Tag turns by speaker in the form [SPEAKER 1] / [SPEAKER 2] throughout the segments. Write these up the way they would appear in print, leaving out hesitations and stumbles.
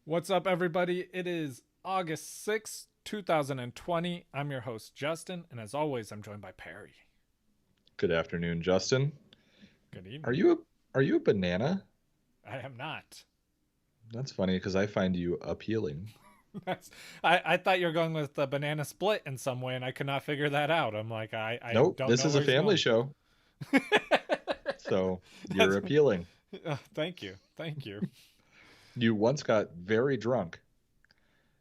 [SPEAKER 1] What's up, everybody? It is August 6th, 2020. I'm your host, Justin, and as always, I'm joined by Perry.
[SPEAKER 2] Good afternoon, Justin.
[SPEAKER 1] Good
[SPEAKER 2] Are
[SPEAKER 1] evening.
[SPEAKER 2] you a banana?
[SPEAKER 1] I am not.
[SPEAKER 2] That's funny because I find you appealing.
[SPEAKER 1] I thought you were going with the banana split in some way, and I could not figure that out. I'm like, I
[SPEAKER 2] Nope,
[SPEAKER 1] don't
[SPEAKER 2] this
[SPEAKER 1] know
[SPEAKER 2] is a
[SPEAKER 1] where he's
[SPEAKER 2] family
[SPEAKER 1] going.
[SPEAKER 2] show, so
[SPEAKER 1] That's,
[SPEAKER 2] you're appealing.
[SPEAKER 1] thank you. Thank you.
[SPEAKER 2] You once got very drunk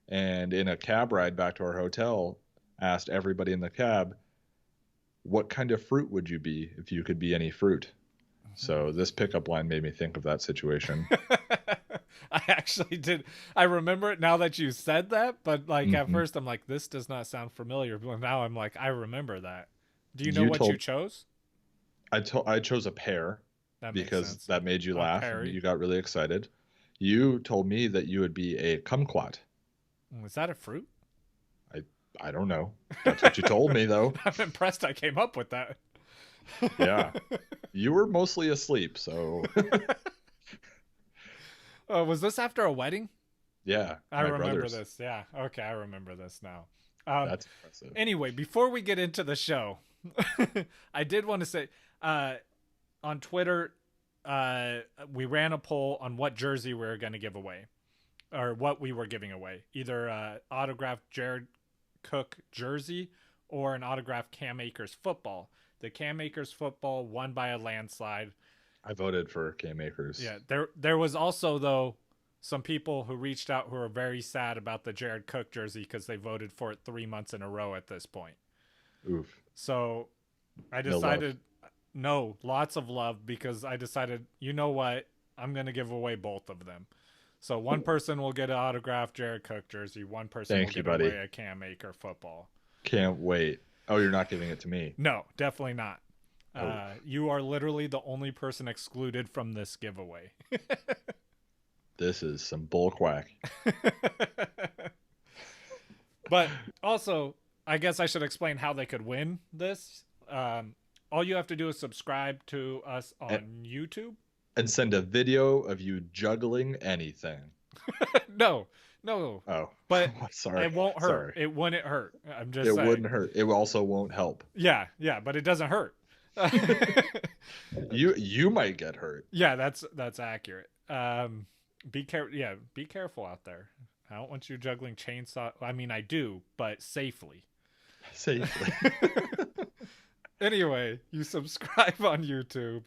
[SPEAKER 2] and in a cab ride back to our hotel asked everybody in the cab, what kind of fruit would you be if you could be any fruit? So this pickup line made me think of that situation.
[SPEAKER 1] I actually did. I remember it now that you said that, but like at
[SPEAKER 2] hmm
[SPEAKER 1] first I'm like, this does not sound familiar. But now I'm like, I remember that. Do you know
[SPEAKER 2] You
[SPEAKER 1] what you
[SPEAKER 2] told
[SPEAKER 1] chose?
[SPEAKER 2] I chose a pear
[SPEAKER 1] That makes
[SPEAKER 2] because
[SPEAKER 1] sense.
[SPEAKER 2] that made you
[SPEAKER 1] I'm
[SPEAKER 2] laugh and
[SPEAKER 1] Perry.
[SPEAKER 2] you got really excited. You told me that you would be a kumquat.
[SPEAKER 1] Was that a fruit?
[SPEAKER 2] I I don't know. That's what you told me though.
[SPEAKER 1] I'm impressed I came up with that.
[SPEAKER 2] Yeah. You were mostly asleep, so
[SPEAKER 1] Was this after a wedding?
[SPEAKER 2] yeah,
[SPEAKER 1] I
[SPEAKER 2] my
[SPEAKER 1] remember
[SPEAKER 2] brothers.
[SPEAKER 1] this. Yeah. Okay, I remember this now. Um,
[SPEAKER 2] That's impressive.
[SPEAKER 1] anyway, before we get into the show, I did want to say on Twitter, we ran a poll on what jersey we were going to give away or what we were giving away. Either autographed Jared Cook jersey or an autographed Cam Akers football. The Cam Akers football won by a landslide.
[SPEAKER 2] I voted for Cam Akers.
[SPEAKER 1] Yeah, there was also though some people who reached out who are very sad about the Jared Cook jersey because they voted for it 3 months in a row at this point.
[SPEAKER 2] Oof.
[SPEAKER 1] So I
[SPEAKER 2] No love.
[SPEAKER 1] decided no, lots of love because I decided, you know what? I'm going to give away both of them. So one person will get an autographed Jared Cook jersey, one person will
[SPEAKER 2] Thank you,
[SPEAKER 1] get away
[SPEAKER 2] buddy.
[SPEAKER 1] a Cam Akers football.
[SPEAKER 2] Can't wait. Oh, you're not giving it to me.
[SPEAKER 1] No, definitely not.
[SPEAKER 2] Oh,
[SPEAKER 1] You are literally the only person excluded from this giveaway.
[SPEAKER 2] this is some bull quack.
[SPEAKER 1] But also, I guess I should explain how they could win this. All you have to do is subscribe to us
[SPEAKER 2] And,
[SPEAKER 1] on YouTube.
[SPEAKER 2] and send a video of you juggling anything.
[SPEAKER 1] No, no,
[SPEAKER 2] Oh,
[SPEAKER 1] but
[SPEAKER 2] sorry.
[SPEAKER 1] it won't hurt.
[SPEAKER 2] Sorry.
[SPEAKER 1] It wouldn't hurt. I'm just
[SPEAKER 2] It
[SPEAKER 1] saying.
[SPEAKER 2] wouldn't hurt. It also won't help.
[SPEAKER 1] Yeah, yeah, but it doesn't hurt.
[SPEAKER 2] You might get hurt.
[SPEAKER 1] Yeah, that's accurate. Be careful. Yeah, be careful out there. I don't want you juggling chainsaw. I mean, I do, but safely.
[SPEAKER 2] Safely.
[SPEAKER 1] Anyway, you subscribe on YouTube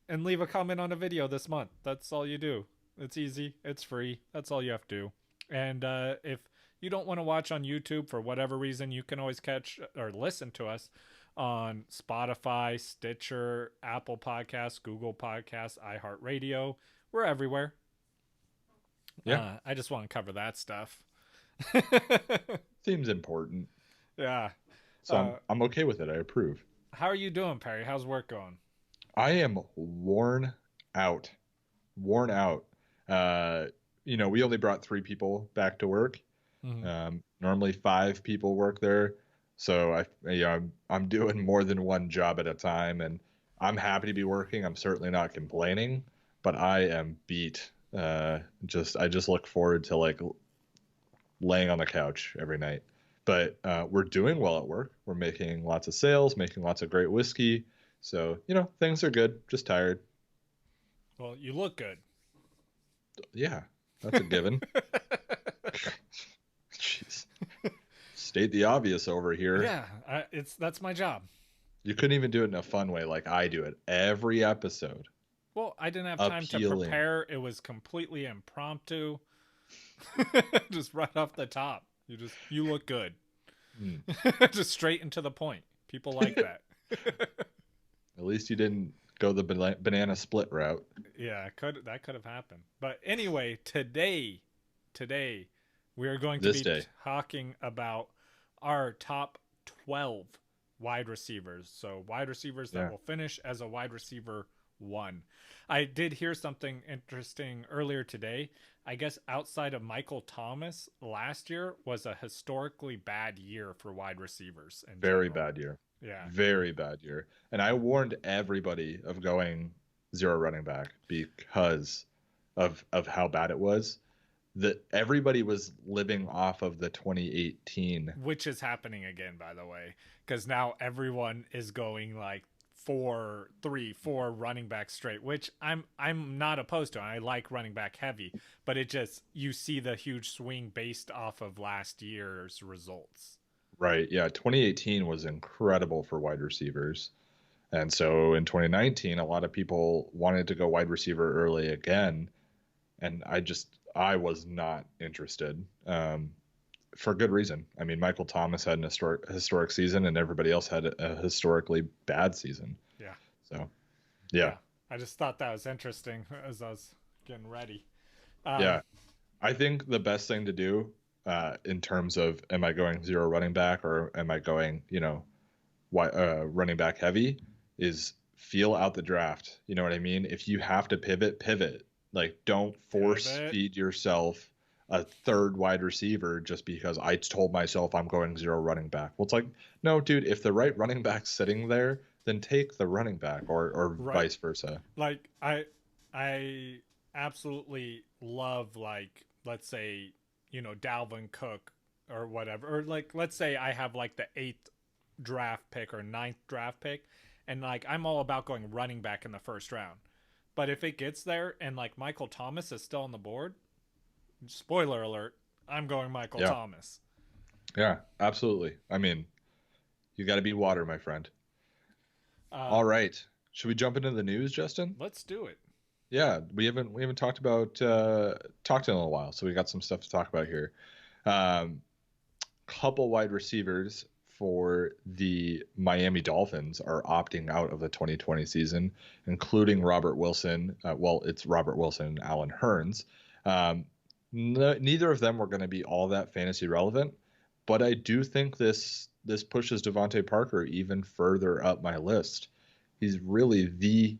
[SPEAKER 1] and leave a comment on a video this month. That's all you do. It's easy. It's free. That's all you have to do. And if you don't want to watch on YouTube for whatever reason, you can always catch or listen to us on Spotify, Stitcher, Apple Podcasts, Google Podcasts, iHeartRadio. We're everywhere.
[SPEAKER 2] Yeah.
[SPEAKER 1] I just want to cover that stuff.
[SPEAKER 2] Seems important.
[SPEAKER 1] Yeah.
[SPEAKER 2] So I'm okay with it. I approve.
[SPEAKER 1] How are you doing, Perry? How's work going?
[SPEAKER 2] I am worn out. Worn out. We only brought 3 people back to work.
[SPEAKER 1] Mm-hmm.
[SPEAKER 2] Normally 5 people work there. So I'm doing more than one job at a time, and I'm happy to be working. I'm certainly not complaining, but I am beat. I just look forward to like laying on the couch every night. But we're doing well at work. We're making lots of sales, making lots of great whiskey. So, things are good. Just tired.
[SPEAKER 1] Well, you look good.
[SPEAKER 2] Yeah, that's a given. Jeez. State the obvious over here.
[SPEAKER 1] Yeah, that's my job.
[SPEAKER 2] You couldn't even do it in a fun way like I do it every episode.
[SPEAKER 1] Well, I didn't have time to
[SPEAKER 2] Appealing.
[SPEAKER 1] prepare. It was completely impromptu. Just right off the top. You look good. Just straight and to the point. People like that.
[SPEAKER 2] At least you didn't go the banana split route.
[SPEAKER 1] Yeah, that could have happened. But anyway, today we are going to
[SPEAKER 2] This
[SPEAKER 1] be
[SPEAKER 2] day.
[SPEAKER 1] talking about our top 12 wide receivers. So wide receivers that will finish as a wide receiver 1. I did hear something interesting earlier today. I guess outside of Michael Thomas, last year was a historically bad year for wide receivers.
[SPEAKER 2] Very bad year.
[SPEAKER 1] Yeah.
[SPEAKER 2] Very bad year. And I warned everybody of going 0 running back because of how bad it was. everybody was living off of the 2018.
[SPEAKER 1] Which is happening again, by the way, because now everyone is going like 4 running back straight, which I'm not opposed to. I like running back heavy, but it just, you see the huge swing based off of last year's results.
[SPEAKER 2] Right. Yeah. 2018 was incredible for wide receivers. And so in 2019, a lot of people wanted to go wide receiver early again. And I was not interested, for good reason. I mean, Michael Thomas had an historic season, and everybody else had a historically bad season.
[SPEAKER 1] Yeah.
[SPEAKER 2] So, yeah.
[SPEAKER 1] I just thought that was interesting as I was getting ready.
[SPEAKER 2] Yeah. I think the best thing to do, in terms of, am I going zero running back or am I going, running back heavy, is feel out the draft. You know what I mean? If you have to pivot. Like, don't force feed yourself a third wide receiver just because I told myself I'm going zero running back. Well, it's like, no, dude, if the right running back's sitting there, then take the running back, or right. Vice versa.
[SPEAKER 1] Like, I absolutely love, like, let's say, Dalvin Cook or whatever, or like, let's say I have like the 8th draft pick or 9th draft pick, and like, I'm all about going running back in the first round. But if it gets there and like Michael Thomas is still on the board, spoiler alert, I'm going Michael Thomas.
[SPEAKER 2] Yeah, absolutely. I mean, you got to be water, my friend. All right, should we jump into the news, Justin?
[SPEAKER 1] Let's do it.
[SPEAKER 2] Yeah, we haven't talked in a while, so we got some stuff to talk about here. Couple wide receivers for the Miami Dolphins are opting out of the 2020 season, including Robert Wilson. It's Robert Wilson and Allen Hurns. Neither of them were going to be all that fantasy relevant, but I do think this pushes Devontae Parker even further up my list. He's really the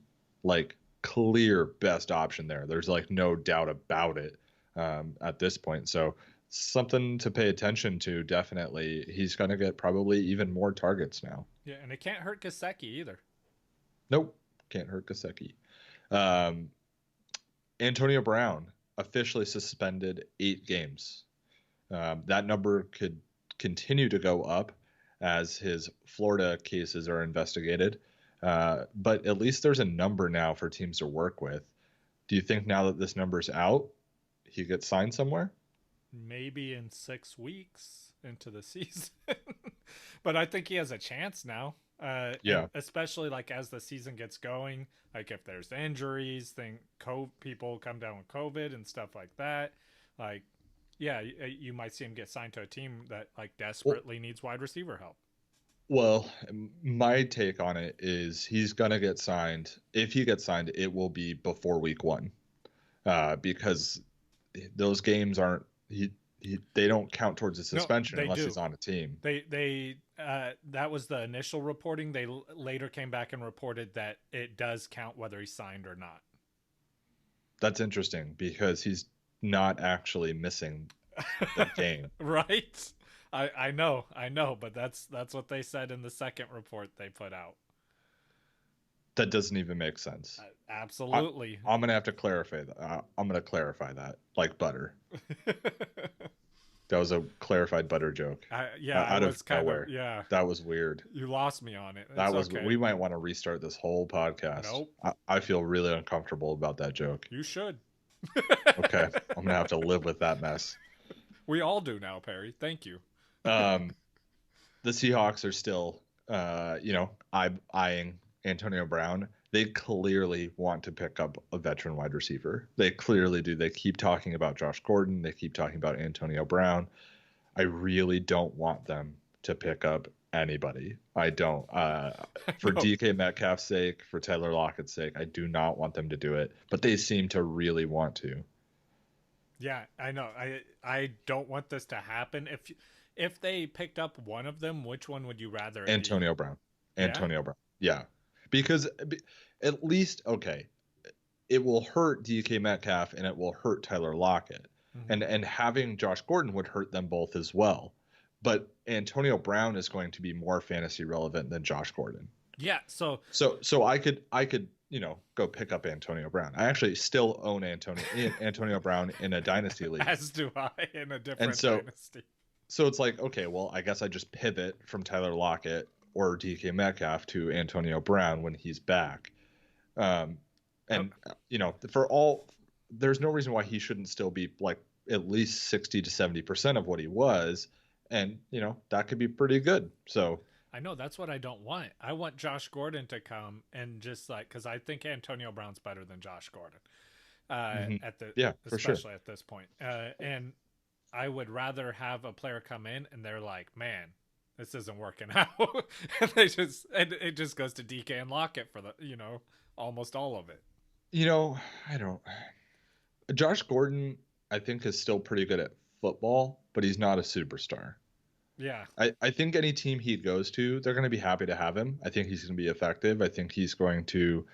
[SPEAKER 2] clear best option there. There's no doubt about it at this point. So something to pay attention to, definitely. He's going to get probably even more targets now.
[SPEAKER 1] Yeah, and it can't hurt Gesicki either.
[SPEAKER 2] Nope, can't hurt Gesicki. Antonio Brown officially suspended 8 games. That number could continue to go up as his Florida cases are investigated. But at least there's a number now for teams to work with. Do you think now that this number's out, he gets signed somewhere?
[SPEAKER 1] Maybe in 6 weeks into the season. But I think he has a chance now. Yeah. Especially as the season gets going, if there's injuries, people come down with COVID and stuff like that. You might see him get signed to a team that desperately needs wide receiver help.
[SPEAKER 2] Well, my take on it is he's going to get signed. If he gets signed, it will be before week 1, because those games aren't, they don't count towards a suspension unless he's on a team.
[SPEAKER 1] That was the initial reporting. They later came back and reported that it does count whether he's signed or not.
[SPEAKER 2] That's interesting because he's not actually missing the game.
[SPEAKER 1] Right? I know, but that's what they said in the second report they put out.
[SPEAKER 2] That doesn't even make sense.
[SPEAKER 1] Absolutely.
[SPEAKER 2] I'm going to have to clarify that. I'm going to clarify that, like butter. That was a clarified butter joke. Out of nowhere. That was weird.
[SPEAKER 1] You lost me on it.
[SPEAKER 2] Okay. We might want to restart this whole podcast.
[SPEAKER 1] Nope.
[SPEAKER 2] I feel really uncomfortable about that joke.
[SPEAKER 1] You should.
[SPEAKER 2] Okay. I'm going to have to live with that mess.
[SPEAKER 1] We all do now, Perry. Thank you.
[SPEAKER 2] The Seahawks are still, eyeing Antonio Brown. They clearly want to pick up a veteran wide receiver. They clearly do. They keep talking about Josh Gordon. They keep talking about Antonio Brown. I really don't want them to pick up anybody. I don't. For DK Metcalf's sake, for Tyler Lockett's sake, I do not want them to do it. But they seem to really want to.
[SPEAKER 1] Yeah, I know. I don't want this to happen. If they picked up one of them, which one would you rather?
[SPEAKER 2] Antonio Brown. Antonio Brown. Yeah. Because at least, it will hurt DK Metcalf and it will hurt Tyler Lockett. Mm-hmm. And having Josh Gordon would hurt them both as well. But Antonio Brown is going to be more fantasy relevant than Josh Gordon.
[SPEAKER 1] Yeah. So
[SPEAKER 2] I could go pick up Antonio Brown. I actually still own Antonio Brown in a dynasty league.
[SPEAKER 1] As do I in a
[SPEAKER 2] And
[SPEAKER 1] different
[SPEAKER 2] so
[SPEAKER 1] dynasty.
[SPEAKER 2] so it's like, okay, well, I guess I just pivot from Tyler Lockett or DK Metcalf to Antonio Brown when he's back. Um, and there's no reason why he shouldn't still be like at least 60 to 70% of what he was. And, that could be pretty good. So
[SPEAKER 1] I know that's what I don't want. I want Josh Gordon to come and just like, because I think Antonio Brown's better than Josh Gordon.
[SPEAKER 2] For sure.
[SPEAKER 1] Especially at this point. And I would rather have a player come in and they're like, man, this isn't working out. And it just goes to DK and Lockett for the, almost all of it.
[SPEAKER 2] I don't. Josh Gordon, I think, is still pretty good at football, but he's not a superstar.
[SPEAKER 1] Yeah.
[SPEAKER 2] I think any team he goes to, they're going to be happy to have him. I think he's going to be effective. I think he's going to,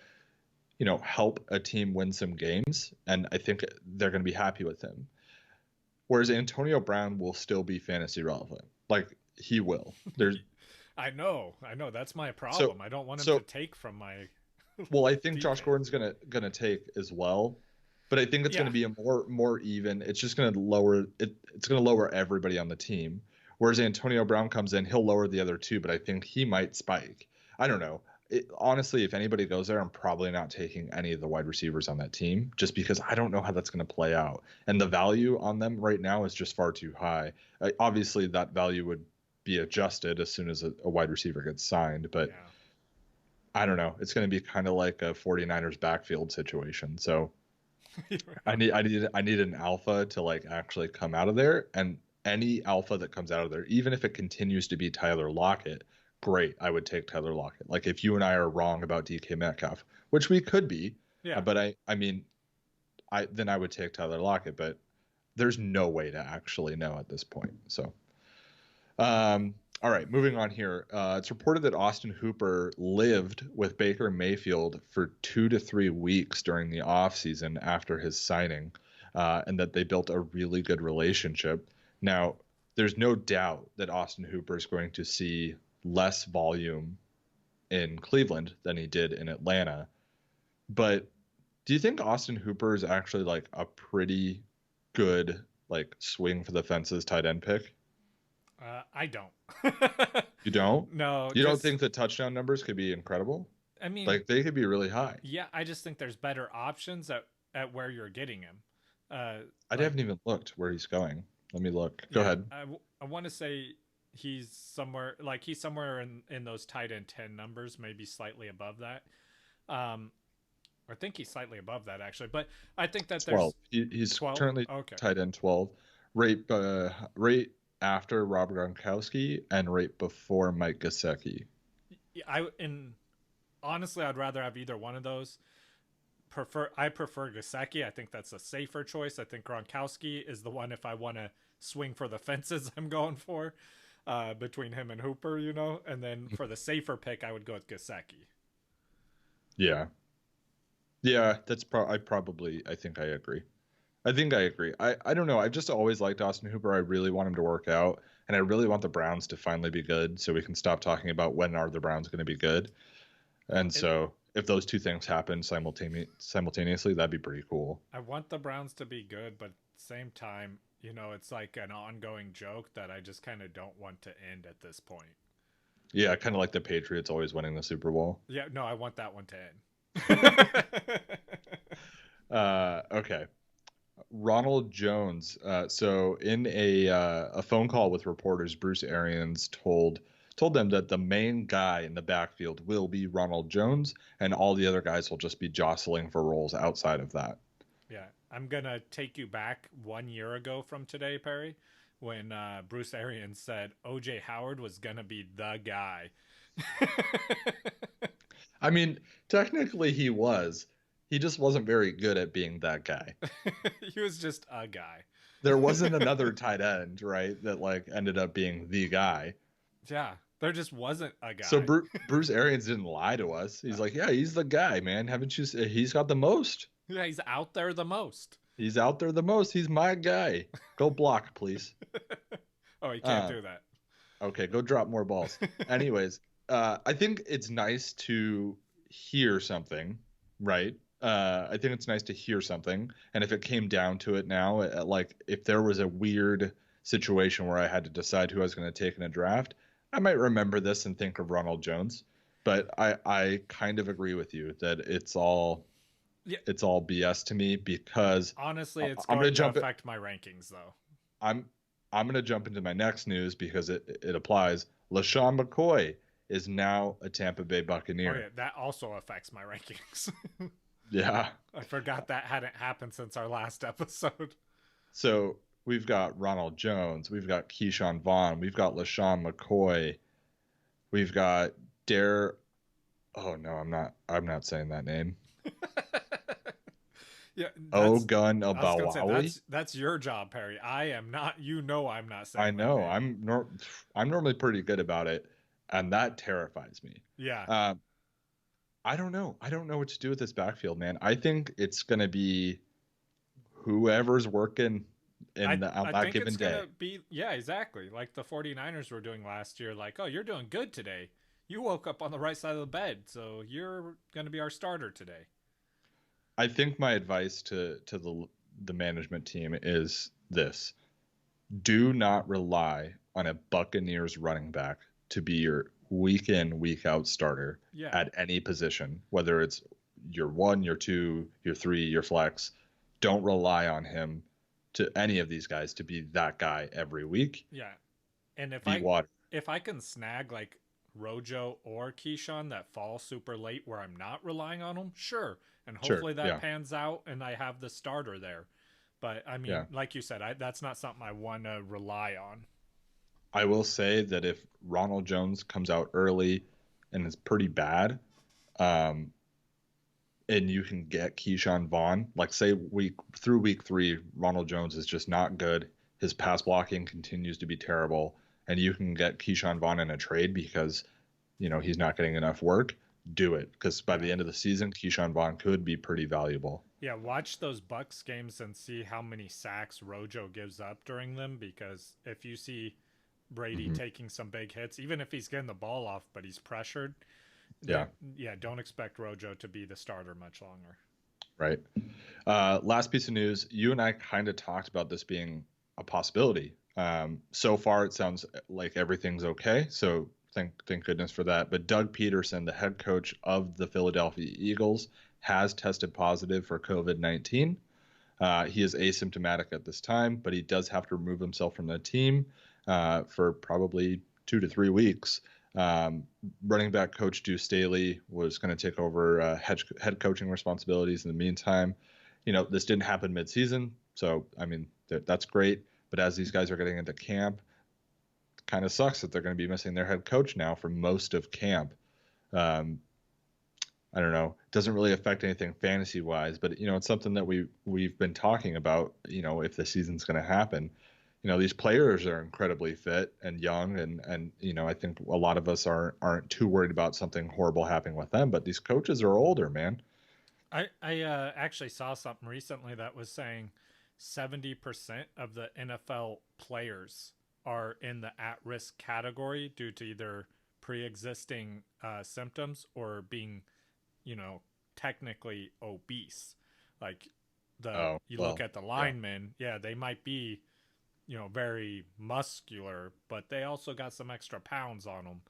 [SPEAKER 2] help a team win some games. And I think they're going to be happy with him. Whereas Antonio Brown will still be fantasy relevant. Like, he will.
[SPEAKER 1] I know. That's my problem. I don't want him to take from my.
[SPEAKER 2] Well, I think Josh Gordon's gonna take as well, but I think it's gonna be a more even. It's just gonna lower it. It's gonna lower everybody on the team. Whereas Antonio Brown comes in, he'll lower the other two, but I think he might spike. I don't know. Honestly, if anybody goes there, I'm probably not taking any of the wide receivers on that team just because I don't know how that's going to play out. And the value on them right now is just far too high. Obviously, that value would be adjusted as soon as a wide receiver gets signed, but I don't know. It's going to be kind of like a 49ers backfield situation. So I need an alpha to like actually come out of there, and any alpha that comes out of there, even if it continues to be Tyler Lockett, great. I would take Tyler Lockett. Like if you and I are wrong about DK Metcalf, which we could be, but I mean, then I would take Tyler Lockett, but there's no way to actually know at this point. So, all right, moving on here. It's reported that Austin Hooper lived with Baker Mayfield for 2 to 3 weeks during the offseason after his signing, and that they built a really good relationship. Now, there's no doubt that Austin Hooper is going to see less volume in Cleveland than he did in Atlanta. But do you think Austin Hooper is actually like a pretty good like swing for the fences tight end pick?
[SPEAKER 1] I don't.
[SPEAKER 2] You don't?
[SPEAKER 1] No.
[SPEAKER 2] You don't think the touchdown numbers could be incredible?
[SPEAKER 1] I mean,
[SPEAKER 2] like they could be really high.
[SPEAKER 1] Yeah, I just think there's better options at where you're getting him.
[SPEAKER 2] I haven't even looked where he's going. Let me look. Go ahead.
[SPEAKER 1] I want to say he's somewhere in those tight end 10 numbers, maybe slightly above that. I think he's slightly above that actually, but I think that
[SPEAKER 2] 12. He's 12? Currently tight end 12. Right after Rob Gronkowski and right before Mike Gesicki.
[SPEAKER 1] Honestly, I'd rather have either one of those. I prefer Gesicki. I think that's a safer choice. I think Gronkowski is the one if I want to swing for the fences I'm going for between him and Hooper, and then for the safer pick I would go with Gesicki.
[SPEAKER 2] Yeah, that's I think I agree. I agree. I don't know. I've just always liked Austin Hooper. I really want him to work out, and I really want the Browns to finally be good so we can stop talking about when are the Browns going to be good. And so if those two things happen simultaneously, that'd be pretty cool.
[SPEAKER 1] I want the Browns to be good, but at the same time, it's like an ongoing joke that I just kind of don't want to end at this point.
[SPEAKER 2] Yeah, kind of like the Patriots always winning the Super Bowl.
[SPEAKER 1] Yeah, no, I want that one to
[SPEAKER 2] end. Okay. Ronald Jones. So in a phone call with reporters, Bruce Arians told them that the main guy in the backfield will be Ronald Jones, and all the other guys will just be jostling for roles outside of that.
[SPEAKER 1] Yeah, I'm going to take you back 1 year ago from today, Perry, when Bruce Arians said O.J. Howard was going to be the guy.
[SPEAKER 2] I mean, technically he was. He just wasn't very good at being that guy.
[SPEAKER 1] He was just a guy.
[SPEAKER 2] There wasn't another tight end, right, that like ended up being the guy.
[SPEAKER 1] Yeah, there just wasn't a guy.
[SPEAKER 2] So Bruce Arians didn't lie to us. He's like, yeah, he's the guy, man. Haven't you? He's got the most.
[SPEAKER 1] Yeah, he's out there the most.
[SPEAKER 2] He's out there the most. He's my guy. Go block, please.
[SPEAKER 1] Oh, you can't do that.
[SPEAKER 2] Okay, go drop more balls. Anyways, I think it's nice to hear something right? I think it's nice to hear something. And if it came down to it now, like if there was a weird situation where I had to decide who I was going to take in a draft, I might remember this and think of Ronald Jones. But I kind of agree with you that
[SPEAKER 1] Yeah,
[SPEAKER 2] it's all BS to me because
[SPEAKER 1] honestly, it's
[SPEAKER 2] I'm
[SPEAKER 1] going
[SPEAKER 2] gonna
[SPEAKER 1] to
[SPEAKER 2] jump.
[SPEAKER 1] affect my rankings though.
[SPEAKER 2] I'm I'm gonna jump into my next news because it applies. LaShawn McCoy is now a Tampa Bay
[SPEAKER 1] Oh
[SPEAKER 2] Buccaneer.
[SPEAKER 1] yeah, that also affects my rankings.
[SPEAKER 2] Yeah.
[SPEAKER 1] I forgot that hadn't happened since our last episode.
[SPEAKER 2] So we've got Ronald Jones, we've got Keyshawn Vaughn, we've got LaShawn McCoy, we've got Dare. Oh no, I'm not saying that name.
[SPEAKER 1] Yeah,
[SPEAKER 2] Oh
[SPEAKER 1] that's.
[SPEAKER 2] Gun
[SPEAKER 1] I was gonna say
[SPEAKER 2] Abawawi.
[SPEAKER 1] that's your job, Perry. I am not. You know, I'm not
[SPEAKER 2] I
[SPEAKER 1] saying that
[SPEAKER 2] know.
[SPEAKER 1] name.
[SPEAKER 2] I'm normally pretty good about it, and that terrifies me.
[SPEAKER 1] Yeah,
[SPEAKER 2] Um, I don't know. I don't know what to do with this backfield, man. I think it's gonna be whoever's working on
[SPEAKER 1] I
[SPEAKER 2] that
[SPEAKER 1] think
[SPEAKER 2] given
[SPEAKER 1] it's
[SPEAKER 2] day.
[SPEAKER 1] gonna be yeah, exactly like the 49ers were doing last year. Like, oh, you're doing good today. You woke up on the right side of the bed, so you're gonna be our starter today.
[SPEAKER 2] I think my advice to the management team is this: do not rely on a Buccaneers running back to be your week in, week out starter
[SPEAKER 1] Yeah,
[SPEAKER 2] at any position, whether it's your one, your two, your three, your flex. Don't rely on him to any of these guys to be that guy every week.
[SPEAKER 1] yeah. And
[SPEAKER 2] Be water.
[SPEAKER 1] if I can snag like Rojo or Keyshawn that fall super late where I'm not relying on them, sure. And
[SPEAKER 2] Sure.
[SPEAKER 1] hopefully that
[SPEAKER 2] Yeah.
[SPEAKER 1] pans out and I have the starter there. But I
[SPEAKER 2] Yeah.
[SPEAKER 1] mean, like you said, that's not something I want to rely on.
[SPEAKER 2] I will say that if Ronald Jones comes out early and is pretty bad, um, and you can get Keyshawn Vaughn, like say week 3, Ronald Jones is just not good. His pass blocking continues to be terrible, and you can get Keyshawn Vaughn in a trade because he's not getting enough work. Do it because by
[SPEAKER 1] Yeah.
[SPEAKER 2] the end of the season, Keyshawn Vaughn could be pretty valuable.
[SPEAKER 1] Yeah, watch those Bucks games and see how many sacks Rojo gives up during them because if you see Brady
[SPEAKER 2] Hmm.
[SPEAKER 1] taking some big hits, even if he's getting the ball off but he's pressured,
[SPEAKER 2] Yeah,
[SPEAKER 1] then yeah, don't expect Rojo to be the starter much longer.
[SPEAKER 2] right. Last piece of news: you and I kind of talked about this being a possibility. So far, it sounds like everything's okay. So thank goodness for that. But Doug Peterson, the head coach of the Philadelphia Eagles, has tested positive for COVID-19. He is asymptomatic at this time, but he does have to remove himself from the team for probably 2 to 3 weeks. Um, Running back coach Deuce Staley was going to take over head coaching responsibilities in the meantime. This didn't happen midseason, so I mean that's great. But as these guys are getting into camp, it kind of sucks that they're going to be missing their head coach now for most of camp. Um, I don't know. It doesn't really affect anything fantasy wise, but it's something that we've been talking about. If the season's going to happen, these players are incredibly fit and young, and I think a lot of us aren't too worried about something horrible happening with them. But these coaches are older, man.
[SPEAKER 1] I actually saw something recently that was saying 70% of the NFL players are in the at risk category due to either pre existing symptoms or being, you know, technically obese. Like
[SPEAKER 2] Oh
[SPEAKER 1] you look
[SPEAKER 2] well,
[SPEAKER 1] at the
[SPEAKER 2] yeah,
[SPEAKER 1] linemen, yeah, they might be, you know, very muscular, but they also got some extra pounds on them.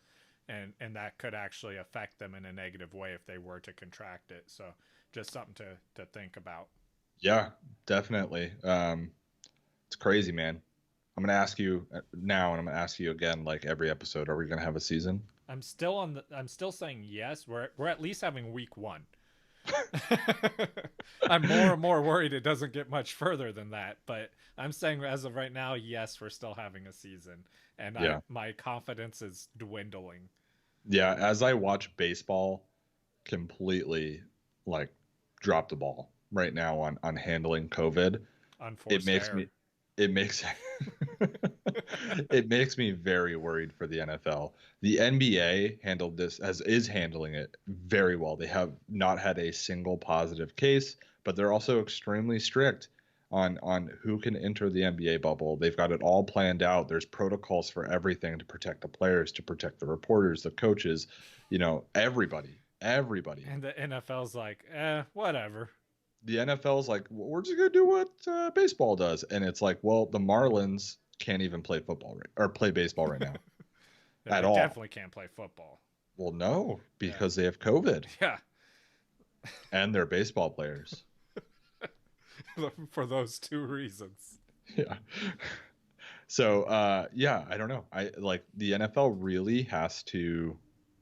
[SPEAKER 1] And that could actually affect them in a negative way if they were to contract it. So just something to think about.
[SPEAKER 2] yeah, definitely. It's crazy, man. I'm gonna ask you now, and I'm gonna ask you again, like every episode. Are we gonna have a season?
[SPEAKER 1] I'm still saying yes. We're at least having week one. I'm more and more worried it doesn't get much further than that, but I'm saying as of right now, yes, we're still having a season, and I
[SPEAKER 2] Yeah,
[SPEAKER 1] my confidence is dwindling.
[SPEAKER 2] yeah. As I watch baseball, completely like drop the ball right now on handling COVID. It
[SPEAKER 1] Unforced
[SPEAKER 2] makes
[SPEAKER 1] error.
[SPEAKER 2] me it makes it makes me very worried for the NFL. The NBA handled this as is handling it very well. They have not had a single positive case, but they're also extremely strict on who can enter the NBA bubble. They've got it all planned out. There's protocols for everything to protect the players, to protect the reporters, the coaches, everybody. Everybody.
[SPEAKER 1] And the NFL's like, whatever.
[SPEAKER 2] The NFL's like, well, we're just gonna do what baseball does, and it's like, well, the Marlins can't even play football or play baseball right now
[SPEAKER 1] Yeah,
[SPEAKER 2] at
[SPEAKER 1] they
[SPEAKER 2] all.
[SPEAKER 1] definitely can't play football.
[SPEAKER 2] Well, no,
[SPEAKER 1] Yeah.
[SPEAKER 2] because they have COVID
[SPEAKER 1] Yeah.
[SPEAKER 2] and they're baseball players.
[SPEAKER 1] For those two reasons.
[SPEAKER 2] Yeah. So, yeah, I don't know. I like the NFL really has to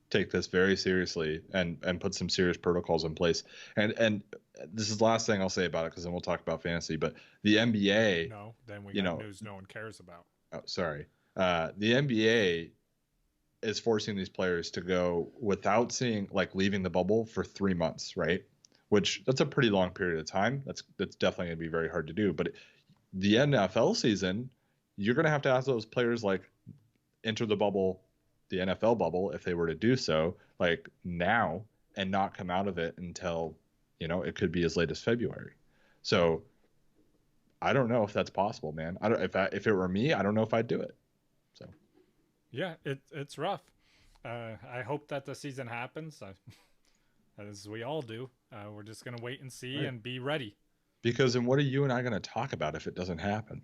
[SPEAKER 2] take this very seriously and put some serious protocols in place. And this is the last thing I'll say about it because then we'll talk about fantasy. But the NBA,
[SPEAKER 1] No, then we
[SPEAKER 2] you
[SPEAKER 1] got
[SPEAKER 2] know,
[SPEAKER 1] news no one cares about.
[SPEAKER 2] oh, sorry, the NBA is forcing these players to go without seeing like leaving the bubble for 3 months, right? Which that's a pretty long period of time. That's definitely going to be very hard to do. But the NFL season, you're going to have to ask those players like enter the bubble, the NFL bubble, if they were to do so, like now and not come out of it until, it could be as late as February. So I don't know if that's possible, man. I don't if it were me, I don't know if I'd do it. So
[SPEAKER 1] Yeah, it's rough. I hope that the season happens, as we all do. We're just gonna wait and see
[SPEAKER 2] right.
[SPEAKER 1] and be ready.
[SPEAKER 2] Because then what are you and I going to talk about if it doesn't happen?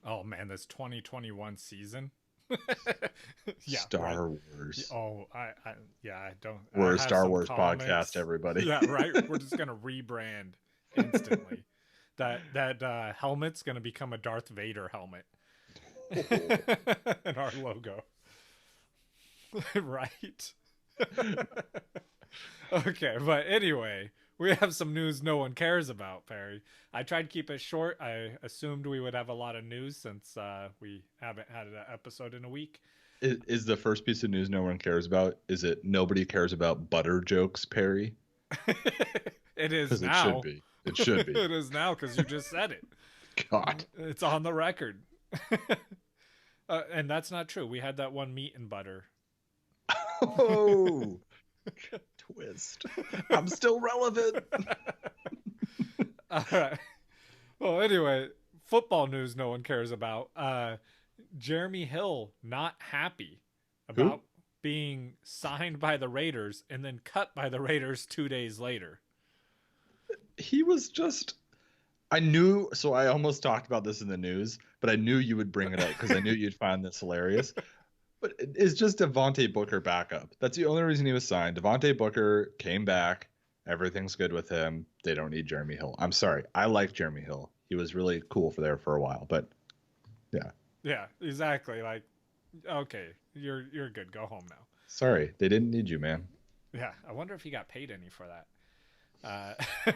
[SPEAKER 1] Oh man, this 2021 season. Yeah,
[SPEAKER 2] Star
[SPEAKER 1] right.
[SPEAKER 2] Wars.
[SPEAKER 1] Oh, I don't.
[SPEAKER 2] We're
[SPEAKER 1] I
[SPEAKER 2] a
[SPEAKER 1] have
[SPEAKER 2] Star
[SPEAKER 1] some
[SPEAKER 2] Wars
[SPEAKER 1] comics.
[SPEAKER 2] podcast, everybody.
[SPEAKER 1] Yeah, right. We're just gonna rebrand instantly. That helmet's gonna become a Darth Vader helmet, and our logo. Right. Okay, but anyway, we have some news no one cares about, Perry. I tried to keep it short. I assumed we would have a lot of news since we haven't had an episode in a week.
[SPEAKER 2] Is the first piece of news no one cares about? Is it nobody cares about butter jokes, Perry?
[SPEAKER 1] It is
[SPEAKER 2] Because it
[SPEAKER 1] now.
[SPEAKER 2] should be. It should be.
[SPEAKER 1] It is now because you just said it.
[SPEAKER 2] God.
[SPEAKER 1] It's on the record. And that's not true. We had that one meat and butter.
[SPEAKER 2] Oh, twist. I'm still relevant.
[SPEAKER 1] All right. Well, anyway, football news no one cares about. Jeremy Hill not happy about being signed by the Raiders and then cut by the Raiders 2 days later.
[SPEAKER 2] He was just. I knew, so I almost talked about this in the news, but I knew you would bring it up because I knew you'd find this hilarious. But it's just Devontae Booker backup. That's the only reason he was signed. Devontae Booker came back. Everything's good with him. They don't need Jeremy Hill. I'm sorry. I like Jeremy Hill. He was really cool for a while, but yeah.
[SPEAKER 1] Yeah, exactly. Like, okay, you're good. Go home now.
[SPEAKER 2] Sorry, they didn't need you, man.
[SPEAKER 1] Yeah, I wonder if he got paid any for that.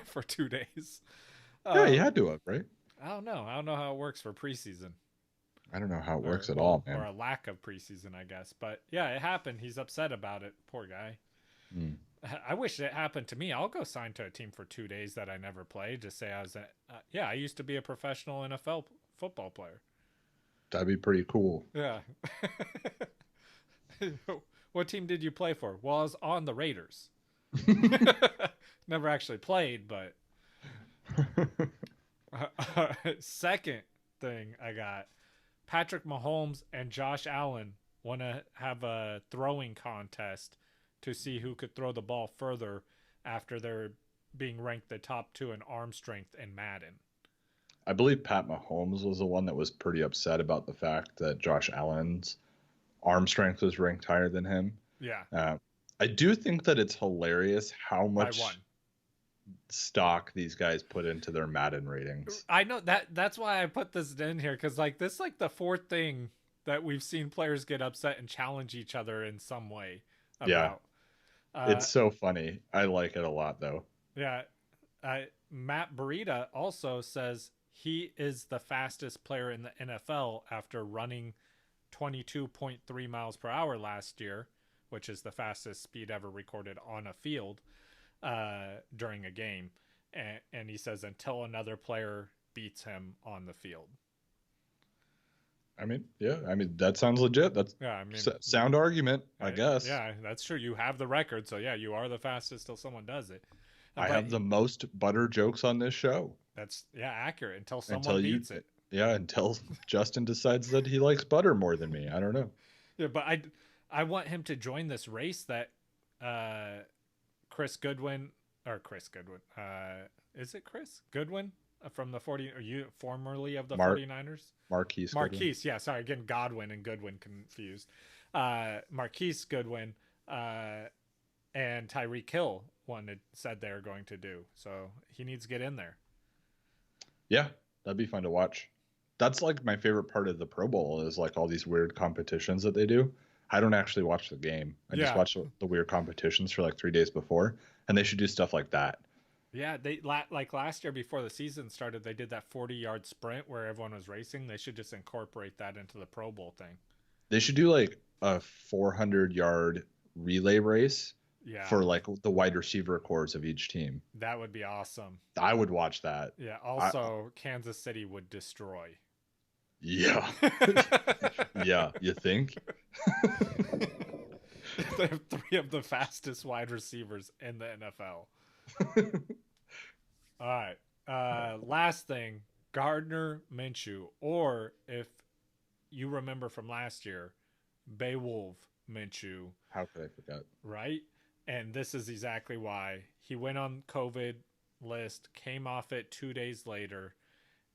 [SPEAKER 1] For 2 days.
[SPEAKER 2] Yeah, he had to have, right?
[SPEAKER 1] I don't know. I don't know how it works for preseason.
[SPEAKER 2] I don't know how it works at all, man.
[SPEAKER 1] Or a lack of preseason, I guess. But yeah, it happened. He's upset about it. Poor guy.
[SPEAKER 2] Mm.
[SPEAKER 1] I wish it happened to me. I'll go sign to a team for 2 days that I never played. Just say I was I used to be a professional NFL football player.
[SPEAKER 2] That'd be pretty cool.
[SPEAKER 1] Yeah. What team did you play for? Well, I was on the Raiders. Never actually played, but second thing I got, Patrick Mahomes and Josh Allen want to have a throwing contest to see who could throw the ball further after they're being ranked the top 2 in arm strength in Madden.
[SPEAKER 2] I believe Pat Mahomes was the one that was pretty upset about the fact that Josh Allen's arm strength was ranked higher than him.
[SPEAKER 1] Yeah.
[SPEAKER 2] I do think that it's hilarious how much stock these guys put into their Madden ratings.
[SPEAKER 1] I know that's why I put this in here, because like this is like the fourth thing that we've seen players get upset and challenge each other in some way about.
[SPEAKER 2] Yeah. It's so funny. I like it a lot though.
[SPEAKER 1] Yeah. Matt Breida also says he is the fastest player in the NFL after running 22.3 miles per hour last year, which is the fastest speed ever recorded on a field during a game. And he says until another player beats him on the field.
[SPEAKER 2] I mean, yeah. I mean, that sounds legit. That's sound argument, I guess.
[SPEAKER 1] Yeah, that's true. You have the record, so yeah, you are the fastest till someone does it.
[SPEAKER 2] I have the most butter jokes on this show.
[SPEAKER 1] That's accurate until someone beats it.
[SPEAKER 2] Yeah, until Justin decides that he likes butter more than me. I don't know.
[SPEAKER 1] Yeah, but I want him to join this race that Chris Goodwin or Chris Goodwin. Is it Chris Goodwin from the 40 or you formerly of the 49ers?
[SPEAKER 2] Marquise Goodwin.
[SPEAKER 1] Marquise, yeah, sorry, again Godwin and Goodwin confused. Marquise Goodwin and Tyreek Hill said they were going to do. So he needs to get in there.
[SPEAKER 2] Yeah, that'd be fun to watch. That's like my favorite part of the Pro Bowl is like all these weird competitions that they do. I don't actually watch the game. I just watch the weird competitions for like 3 days before, and they should do stuff like that.
[SPEAKER 1] Yeah, they like last year before the season started, they did that 40-yard sprint where everyone was racing. They should just incorporate that into the Pro Bowl thing.
[SPEAKER 2] They should do like a 400-yard relay race for like the wide receiver cores of each team.
[SPEAKER 1] That would be awesome.
[SPEAKER 2] I would watch that.
[SPEAKER 1] Yeah. Also, Kansas City would destroy.
[SPEAKER 2] Yeah. Yeah, you think?
[SPEAKER 1] They have 3 of the fastest wide receivers in the NFL. All right. Last thing, Gardner Minshew, or if you remember from last year, Beowulf Minshew.
[SPEAKER 2] How could I forget?
[SPEAKER 1] Right? And this is exactly why. He went on COVID list, came off it 2 days later,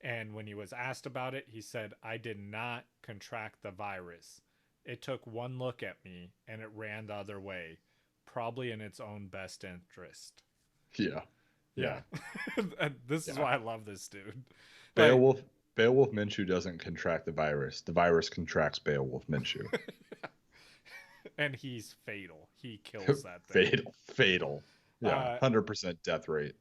[SPEAKER 1] and when he was asked about it, he said, "I did not contract the virus. It took one look at me, and it ran the other way, probably in its own best interest."
[SPEAKER 2] Yeah.
[SPEAKER 1] And this is why I love this dude.
[SPEAKER 2] Beowulf Minshew doesn't contract the virus. The virus contracts Beowulf Minshew.
[SPEAKER 1] And he's fatal. He kills that thing.
[SPEAKER 2] Fatal. Yeah, 100% death rate.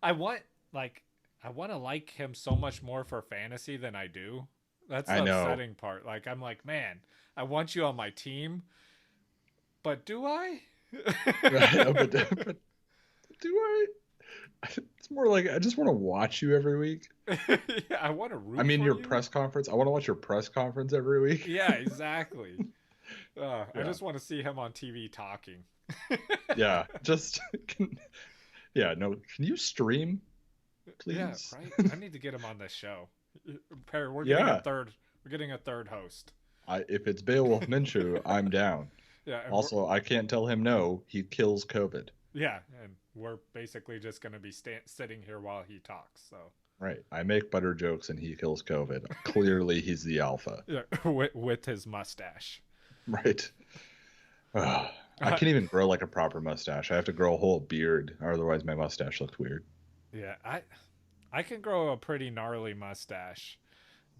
[SPEAKER 1] I want to like him so much more for fantasy than I do. That's the upsetting part. Like, I'm like, man, I want you on my team, but do I?
[SPEAKER 2] But do I? It's more like I just want to watch you every week.
[SPEAKER 1] Yeah, I want to root.
[SPEAKER 2] I mean,
[SPEAKER 1] for
[SPEAKER 2] your
[SPEAKER 1] you.
[SPEAKER 2] press conference. I want to watch your press conference every week.
[SPEAKER 1] Yeah, exactly. I just want to see him on TV talking.
[SPEAKER 2] Yeah, can you stream, please?
[SPEAKER 1] Yeah, right. I need to get him on this show. Perry, we're getting a third. We're getting a third host.
[SPEAKER 2] If it's Beowulf Minshew, I'm down.
[SPEAKER 1] Yeah.
[SPEAKER 2] Also, I can't tell him no. He kills COVID.
[SPEAKER 1] Yeah, and we're basically just going to be sitting here while he talks. So.
[SPEAKER 2] Right. I make butter jokes and he kills COVID. Clearly, he's the alpha.
[SPEAKER 1] Yeah, with his mustache.
[SPEAKER 2] Right. I can't even grow like a proper mustache. I have to grow a whole beard, or otherwise my mustache looks weird.
[SPEAKER 1] Yeah, I can grow a pretty gnarly mustache,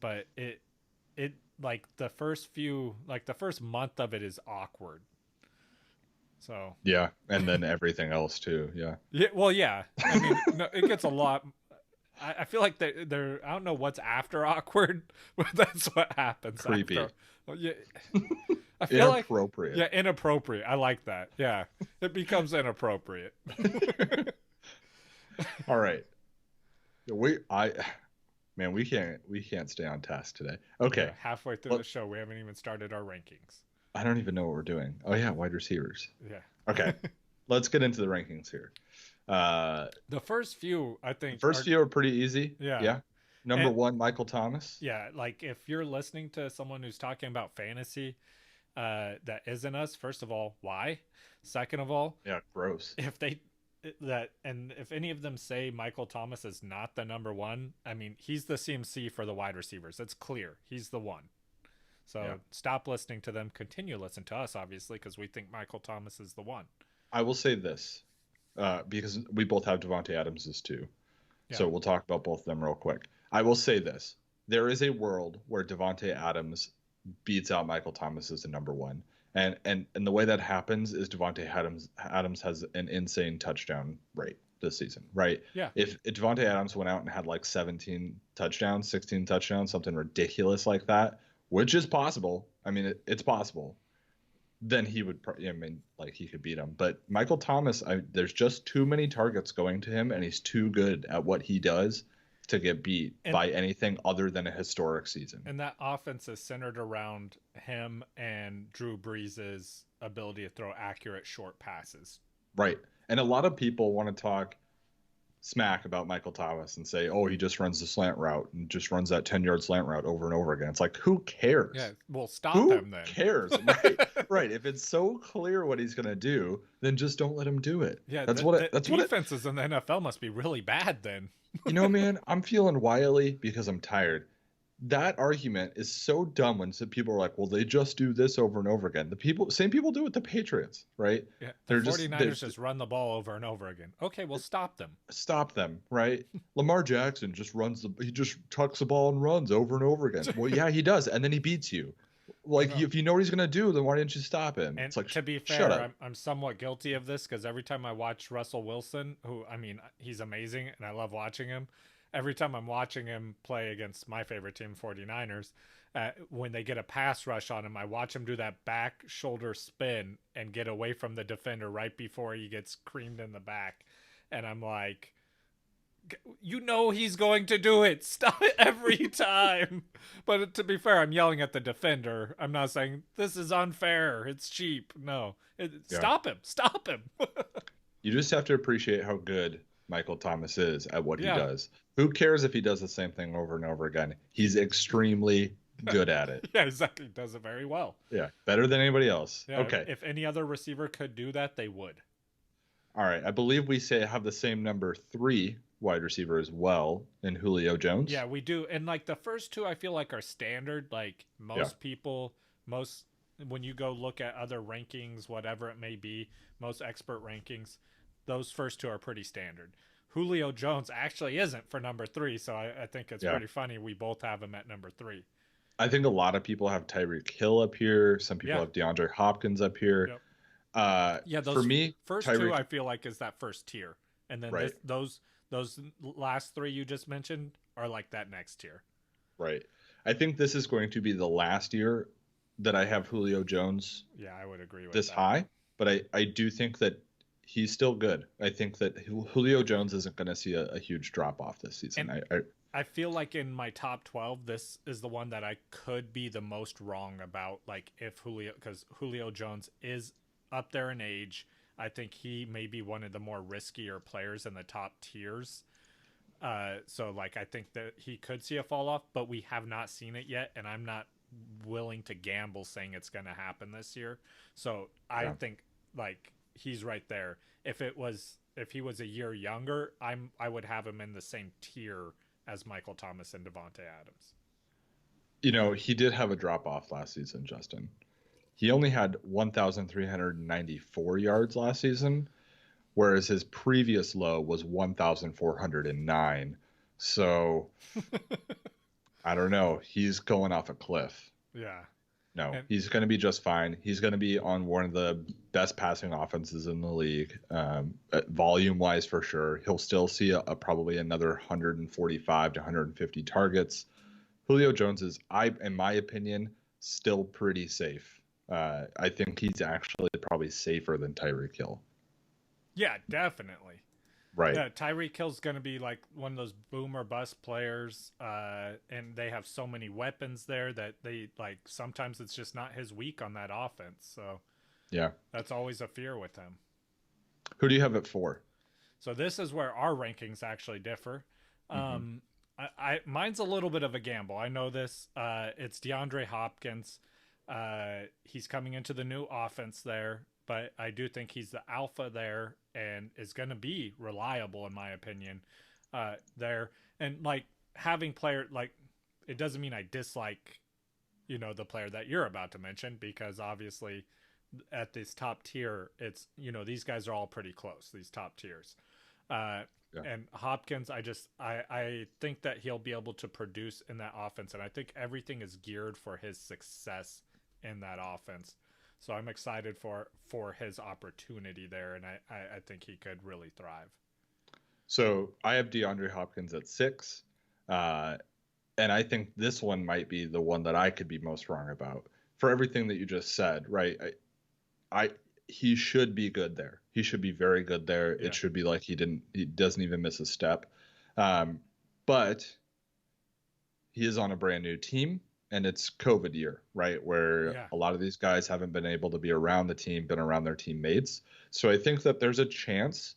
[SPEAKER 1] but it like the first month of it is awkward. So
[SPEAKER 2] yeah, and then everything else too. Yeah.
[SPEAKER 1] Yeah. Well, yeah. I mean, no, it gets a lot. I feel like they're I don't know what's after awkward, but that's what happens.
[SPEAKER 2] Creepy.
[SPEAKER 1] After. Yeah. I feel
[SPEAKER 2] inappropriate.
[SPEAKER 1] Like, yeah, inappropriate. I like that. Yeah, it becomes inappropriate.
[SPEAKER 2] All right. We can't stay on task today. Okay.
[SPEAKER 1] Yeah, halfway through the show, we haven't even started our rankings.
[SPEAKER 2] I don't even know what we're doing. Oh yeah, wide receivers.
[SPEAKER 1] Yeah.
[SPEAKER 2] Okay. Let's get into the rankings here.
[SPEAKER 1] The first few, I think.
[SPEAKER 2] Few are pretty easy.
[SPEAKER 1] Yeah.
[SPEAKER 2] Yeah. Number 1, Michael Thomas.
[SPEAKER 1] Yeah, like if you're listening to someone who's talking about fantasy, that isn't us. First of all, why? Second of all,
[SPEAKER 2] yeah, gross.
[SPEAKER 1] If any of them say Michael Thomas is not the number 1, I mean, he's the CMC for the wide receivers. It's clear he's the one. So stop listening to them. Continue listening to us, obviously, because we think Michael Thomas is the one.
[SPEAKER 2] I will say this, because we both have Devontae Adams's too. Yeah. So we'll talk about both of them real quick. I will say this. There is a world where Devontae Adams beats out Michael Thomas as the number 1. And the way that happens is Devontae Adams has an insane touchdown rate this season, right?
[SPEAKER 1] Yeah.
[SPEAKER 2] If Devontae Adams went out and had like 17 touchdowns, 16 touchdowns, something ridiculous like that, which is possible. I mean, it's possible. Then he would, he could beat him. But Michael Thomas, there's just too many targets going to him, and he's too good at what he does to get beat by anything other than a historic season.
[SPEAKER 1] And that offense is centered around him and Drew Brees' ability to throw accurate short passes.
[SPEAKER 2] Right. And a lot of people want to talk smack about Michael Thomas and say, oh, he just runs the slant route and just runs that 10-yard slant route over and over again. It's like, who
[SPEAKER 1] Yeah,
[SPEAKER 2] cares?
[SPEAKER 1] well, stop
[SPEAKER 2] Who
[SPEAKER 1] him then.
[SPEAKER 2] cares? Right. Right. If it's so clear what he's going to do, then just don't let him do it.
[SPEAKER 1] Yeah,
[SPEAKER 2] That's
[SPEAKER 1] the
[SPEAKER 2] what it,
[SPEAKER 1] defenses in the NFL must be really bad then.
[SPEAKER 2] man, I'm feeling wily because I'm tired. That argument is so dumb when some people are like, well, they just do this over and over again. Same people do it with the Patriots, right?
[SPEAKER 1] Yeah, the
[SPEAKER 2] They're
[SPEAKER 1] 49ers just run the ball over and over again. Okay, well, stop them.
[SPEAKER 2] stop them, right? Lamar Jackson he just tucks the ball and runs over and over again. Well, yeah, he does, and then he beats you. Like, if you know what he's gonna do, then why didn't you stop him?
[SPEAKER 1] And
[SPEAKER 2] it's like,
[SPEAKER 1] to be
[SPEAKER 2] shut
[SPEAKER 1] fair,
[SPEAKER 2] up.
[SPEAKER 1] I'm somewhat guilty of this because every time I watch Russell Wilson, who, I mean, he's amazing and I love watching him. Every time I'm watching him play against my favorite team, 49ers, when they get a pass rush on him, I watch him do that back shoulder spin and get away from the defender right before he gets creamed in the back. And I'm like, you know he's going to do it. Stop it every time. But to be fair, I'm yelling at the defender. I'm not saying this is unfair. It's cheap. No. Stop him. Stop him.
[SPEAKER 2] You just have to appreciate how good Michael Thomas is at what he does. Who cares if he does the same thing over and over again? He's extremely good at it.
[SPEAKER 1] Yeah, exactly. Does it very well.
[SPEAKER 2] Yeah, better than anybody else.
[SPEAKER 1] Yeah,
[SPEAKER 2] okay.
[SPEAKER 1] If any other receiver could do that, they would.
[SPEAKER 2] All right. I believe we have the same number 3 wide receiver as well in Julio Jones.
[SPEAKER 1] Yeah, we do. And like the first two I feel like are standard. Like most people, when you go look at other rankings, whatever it may be, most expert rankings, those first two are pretty standard. Julio Jones actually isn't for number 3, so I think it's pretty funny we both have him at number 3.
[SPEAKER 2] I think a lot of people have Tyreek Hill up here. Some people have Deandre Hopkins up here.
[SPEAKER 1] Yep.
[SPEAKER 2] For me,
[SPEAKER 1] first two I feel like is that first tier, and then those last 3 you just mentioned are like that next tier.
[SPEAKER 2] Right. I think this is going to be the last year that I have Julio Jones.
[SPEAKER 1] Yeah, I would agree with
[SPEAKER 2] this
[SPEAKER 1] that.
[SPEAKER 2] high, but I do think that he's still good. I think that Julio Jones isn't going to see a huge drop off this season.
[SPEAKER 1] I feel like in my top 12, this is the one that I could be the most wrong about. Like because Julio Jones is up there in age. I think he may be one of the more riskier players in the top tiers. So like, I think that he could see a fall off, but we have not seen it yet. And I'm not willing to gamble saying it's going to happen this year. So I think like he's right there. If he was a year younger, I would have him in the same tier as Michael Thomas and Devontae Adams.
[SPEAKER 2] You know, he did have a drop off last season, Justin. He only had 1,394 yards last season, whereas his previous low was 1,409. So I don't know. He's going off a cliff.
[SPEAKER 1] Yeah.
[SPEAKER 2] No, he's going to be just fine. He's going to be on one of the best passing offenses in the league, volume-wise for sure. He'll still see probably another 145 to 150 targets. Julio Jones is, in my opinion, still pretty safe. I think he's actually probably safer than Tyreek Hill.
[SPEAKER 1] Yeah, definitely.
[SPEAKER 2] Right.
[SPEAKER 1] Yeah, Tyreek Hill's going to be like one of those boom or bust players, and they have so many weapons there that they like sometimes it's just not his week on that offense. So
[SPEAKER 2] yeah,
[SPEAKER 1] that's always a fear with him.
[SPEAKER 2] Who do you have it for?
[SPEAKER 1] So this is where our rankings actually differ. Mine's a little bit of a gamble. I know this. It's Deandre Hopkins. He's coming into the new offense there, but I do think he's the alpha there and is going to be reliable in my opinion there. And like having player, like it doesn't mean I dislike, the player that you're about to mention, because obviously at this top tier, it's, these guys are all pretty close, these top tiers. And Hopkins, I think that he'll be able to produce in that offense. And I think everything is geared for his success in that offense. So I'm excited for his opportunity there, and I think he could really thrive.
[SPEAKER 2] So I have DeAndre Hopkins at 6, and I think this one might be the one that I could be most wrong about for everything that you just said. Right? He should be good there. He should be very good there. Yeah. It should be like he doesn't even miss a step. But he is on a brand new team. And it's COVID year, right? Where a lot of these guys haven't been able to be around the team, been around their teammates. So I think that there's a chance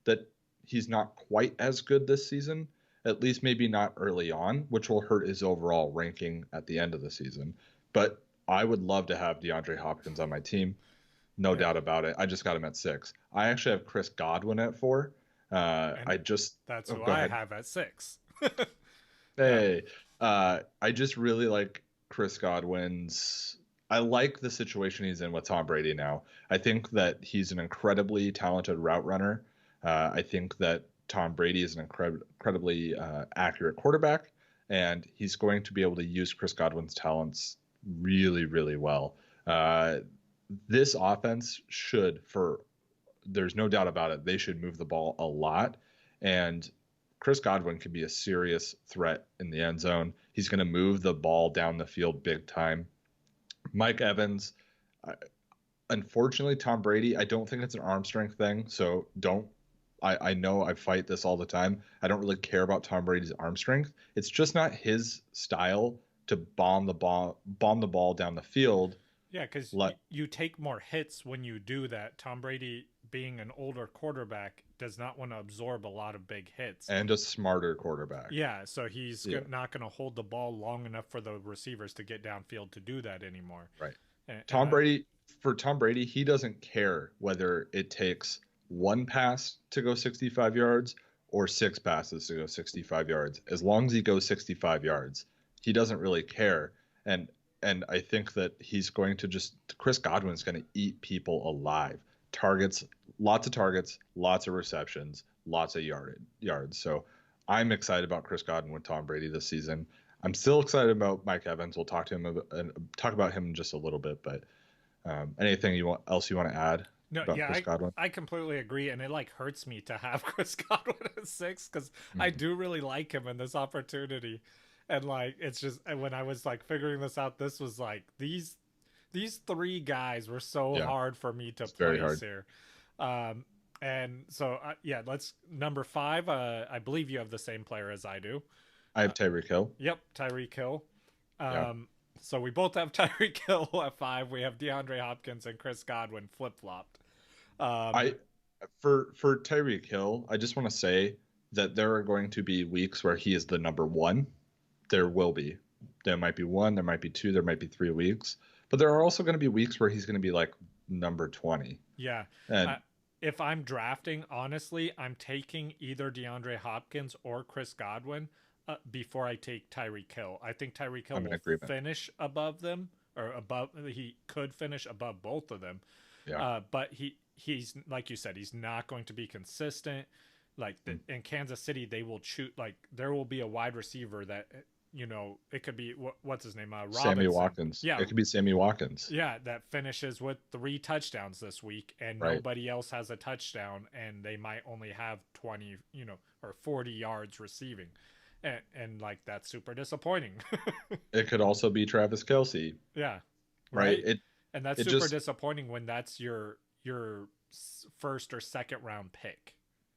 [SPEAKER 2] that he's not quite as good this season, at least maybe not early on, which will hurt his overall ranking at the end of the season. But I would love to have DeAndre Hopkins on my team. No
[SPEAKER 1] Yeah.
[SPEAKER 2] doubt about it. I just got him at 6. I actually have Chris Godwin at 4.
[SPEAKER 1] And
[SPEAKER 2] I just
[SPEAKER 1] that's
[SPEAKER 2] oh,
[SPEAKER 1] who
[SPEAKER 2] go
[SPEAKER 1] I
[SPEAKER 2] ahead.
[SPEAKER 1] have at 6. Yeah.
[SPEAKER 2] Hey, I just really like Chris Godwin's. I like the situation he's in with Tom Brady now. I think that he's an incredibly talented route runner. I think that Tom Brady is an incredibly accurate quarterback, and he's going to be able to use Chris Godwin's talents really, really well. Uh, this offense should, for there's no doubt about it, they should move the ball a lot. And Chris Godwin could be a serious threat in the end zone. He's going to move the ball down the field big time. Mike Evans, unfortunately, Tom Brady, I don't think it's an arm strength thing. So don't. I know I fight this all the time. I don't really care about Tom Brady's arm strength. It's just not his style to bomb the ball down the field.
[SPEAKER 1] Yeah, because
[SPEAKER 2] Let
[SPEAKER 1] you take more hits when you do that. Tom Brady, being an older quarterback, does not want to absorb a lot of big hits.
[SPEAKER 2] and a smarter quarterback.
[SPEAKER 1] Yeah, so he's
[SPEAKER 2] Yeah,
[SPEAKER 1] not going to hold the ball long enough for the receivers to get downfield to do that anymore.
[SPEAKER 2] right.
[SPEAKER 1] And
[SPEAKER 2] Tom Brady, for Tom Brady, he doesn't care whether it takes one pass to go 65 yards or 6 passes to go 65 yards. As long as he goes 65 yards, he doesn't really care. And I think that he's going to just Chris Godwin's going to eat people alive. Targets, lots of receptions, lots of yards. So I'm excited about Chris Godwin with Tom Brady this season. I'm still excited about Mike Evans. We'll talk about him in just a little bit, but anything else you want to add
[SPEAKER 1] no,
[SPEAKER 2] about
[SPEAKER 1] yeah,
[SPEAKER 2] Chris Godwin?
[SPEAKER 1] I completely agree, and it like hurts me to have Chris Godwin at 6 because I
[SPEAKER 2] Mhm.
[SPEAKER 1] do really like him in this opportunity, and like it's just when I was like figuring this out, this was like these 3 guys were so
[SPEAKER 2] Yeah,
[SPEAKER 1] hard for me to
[SPEAKER 2] it's very
[SPEAKER 1] place
[SPEAKER 2] hard.
[SPEAKER 1] here. And so yeah, let's number 5. I believe you have the same player as I do.
[SPEAKER 2] I have Tyreek Hill.
[SPEAKER 1] Yep, Tyreek Hill.
[SPEAKER 2] Yeah,
[SPEAKER 1] So we both have Tyreek Hill at 5. We have DeAndre Hopkins and Chris Godwin flip flopped. Um,
[SPEAKER 2] I for Tyreek Hill, I just want to say that there are going to be weeks where he is the number one. There will be. There might be one, there might be two, there might be 3 weeks, but there are also going to be weeks where he's going to be like number 20.
[SPEAKER 1] yeah.
[SPEAKER 2] And
[SPEAKER 1] If I'm drafting, honestly, I'm taking either DeAndre Hopkins or Chris Godwin before I take Tyreek Hill. I think Tyreek Hill
[SPEAKER 2] I'm in
[SPEAKER 1] will
[SPEAKER 2] agreement.
[SPEAKER 1] finish above them, or above. He could finish above both of them.
[SPEAKER 2] Yeah.
[SPEAKER 1] But he's like you said, he's not going to be consistent. Like in Kansas City, they will shoot like there will be a wide receiver that it could be what's his name,
[SPEAKER 2] Sammy
[SPEAKER 1] Robinson.
[SPEAKER 2] Watkins.
[SPEAKER 1] Yeah,
[SPEAKER 2] It could be Sammy Watkins.
[SPEAKER 1] yeah, that finishes with 3 touchdowns this week, and
[SPEAKER 2] Right.
[SPEAKER 1] nobody else has a touchdown, and they might only have 20, or 40 yards receiving, and like that's super disappointing.
[SPEAKER 2] It could also be Travis Kelce.
[SPEAKER 1] Yeah,
[SPEAKER 2] Right.
[SPEAKER 1] right. And that's
[SPEAKER 2] It
[SPEAKER 1] super
[SPEAKER 2] just
[SPEAKER 1] disappointing when that's your first or second round pick.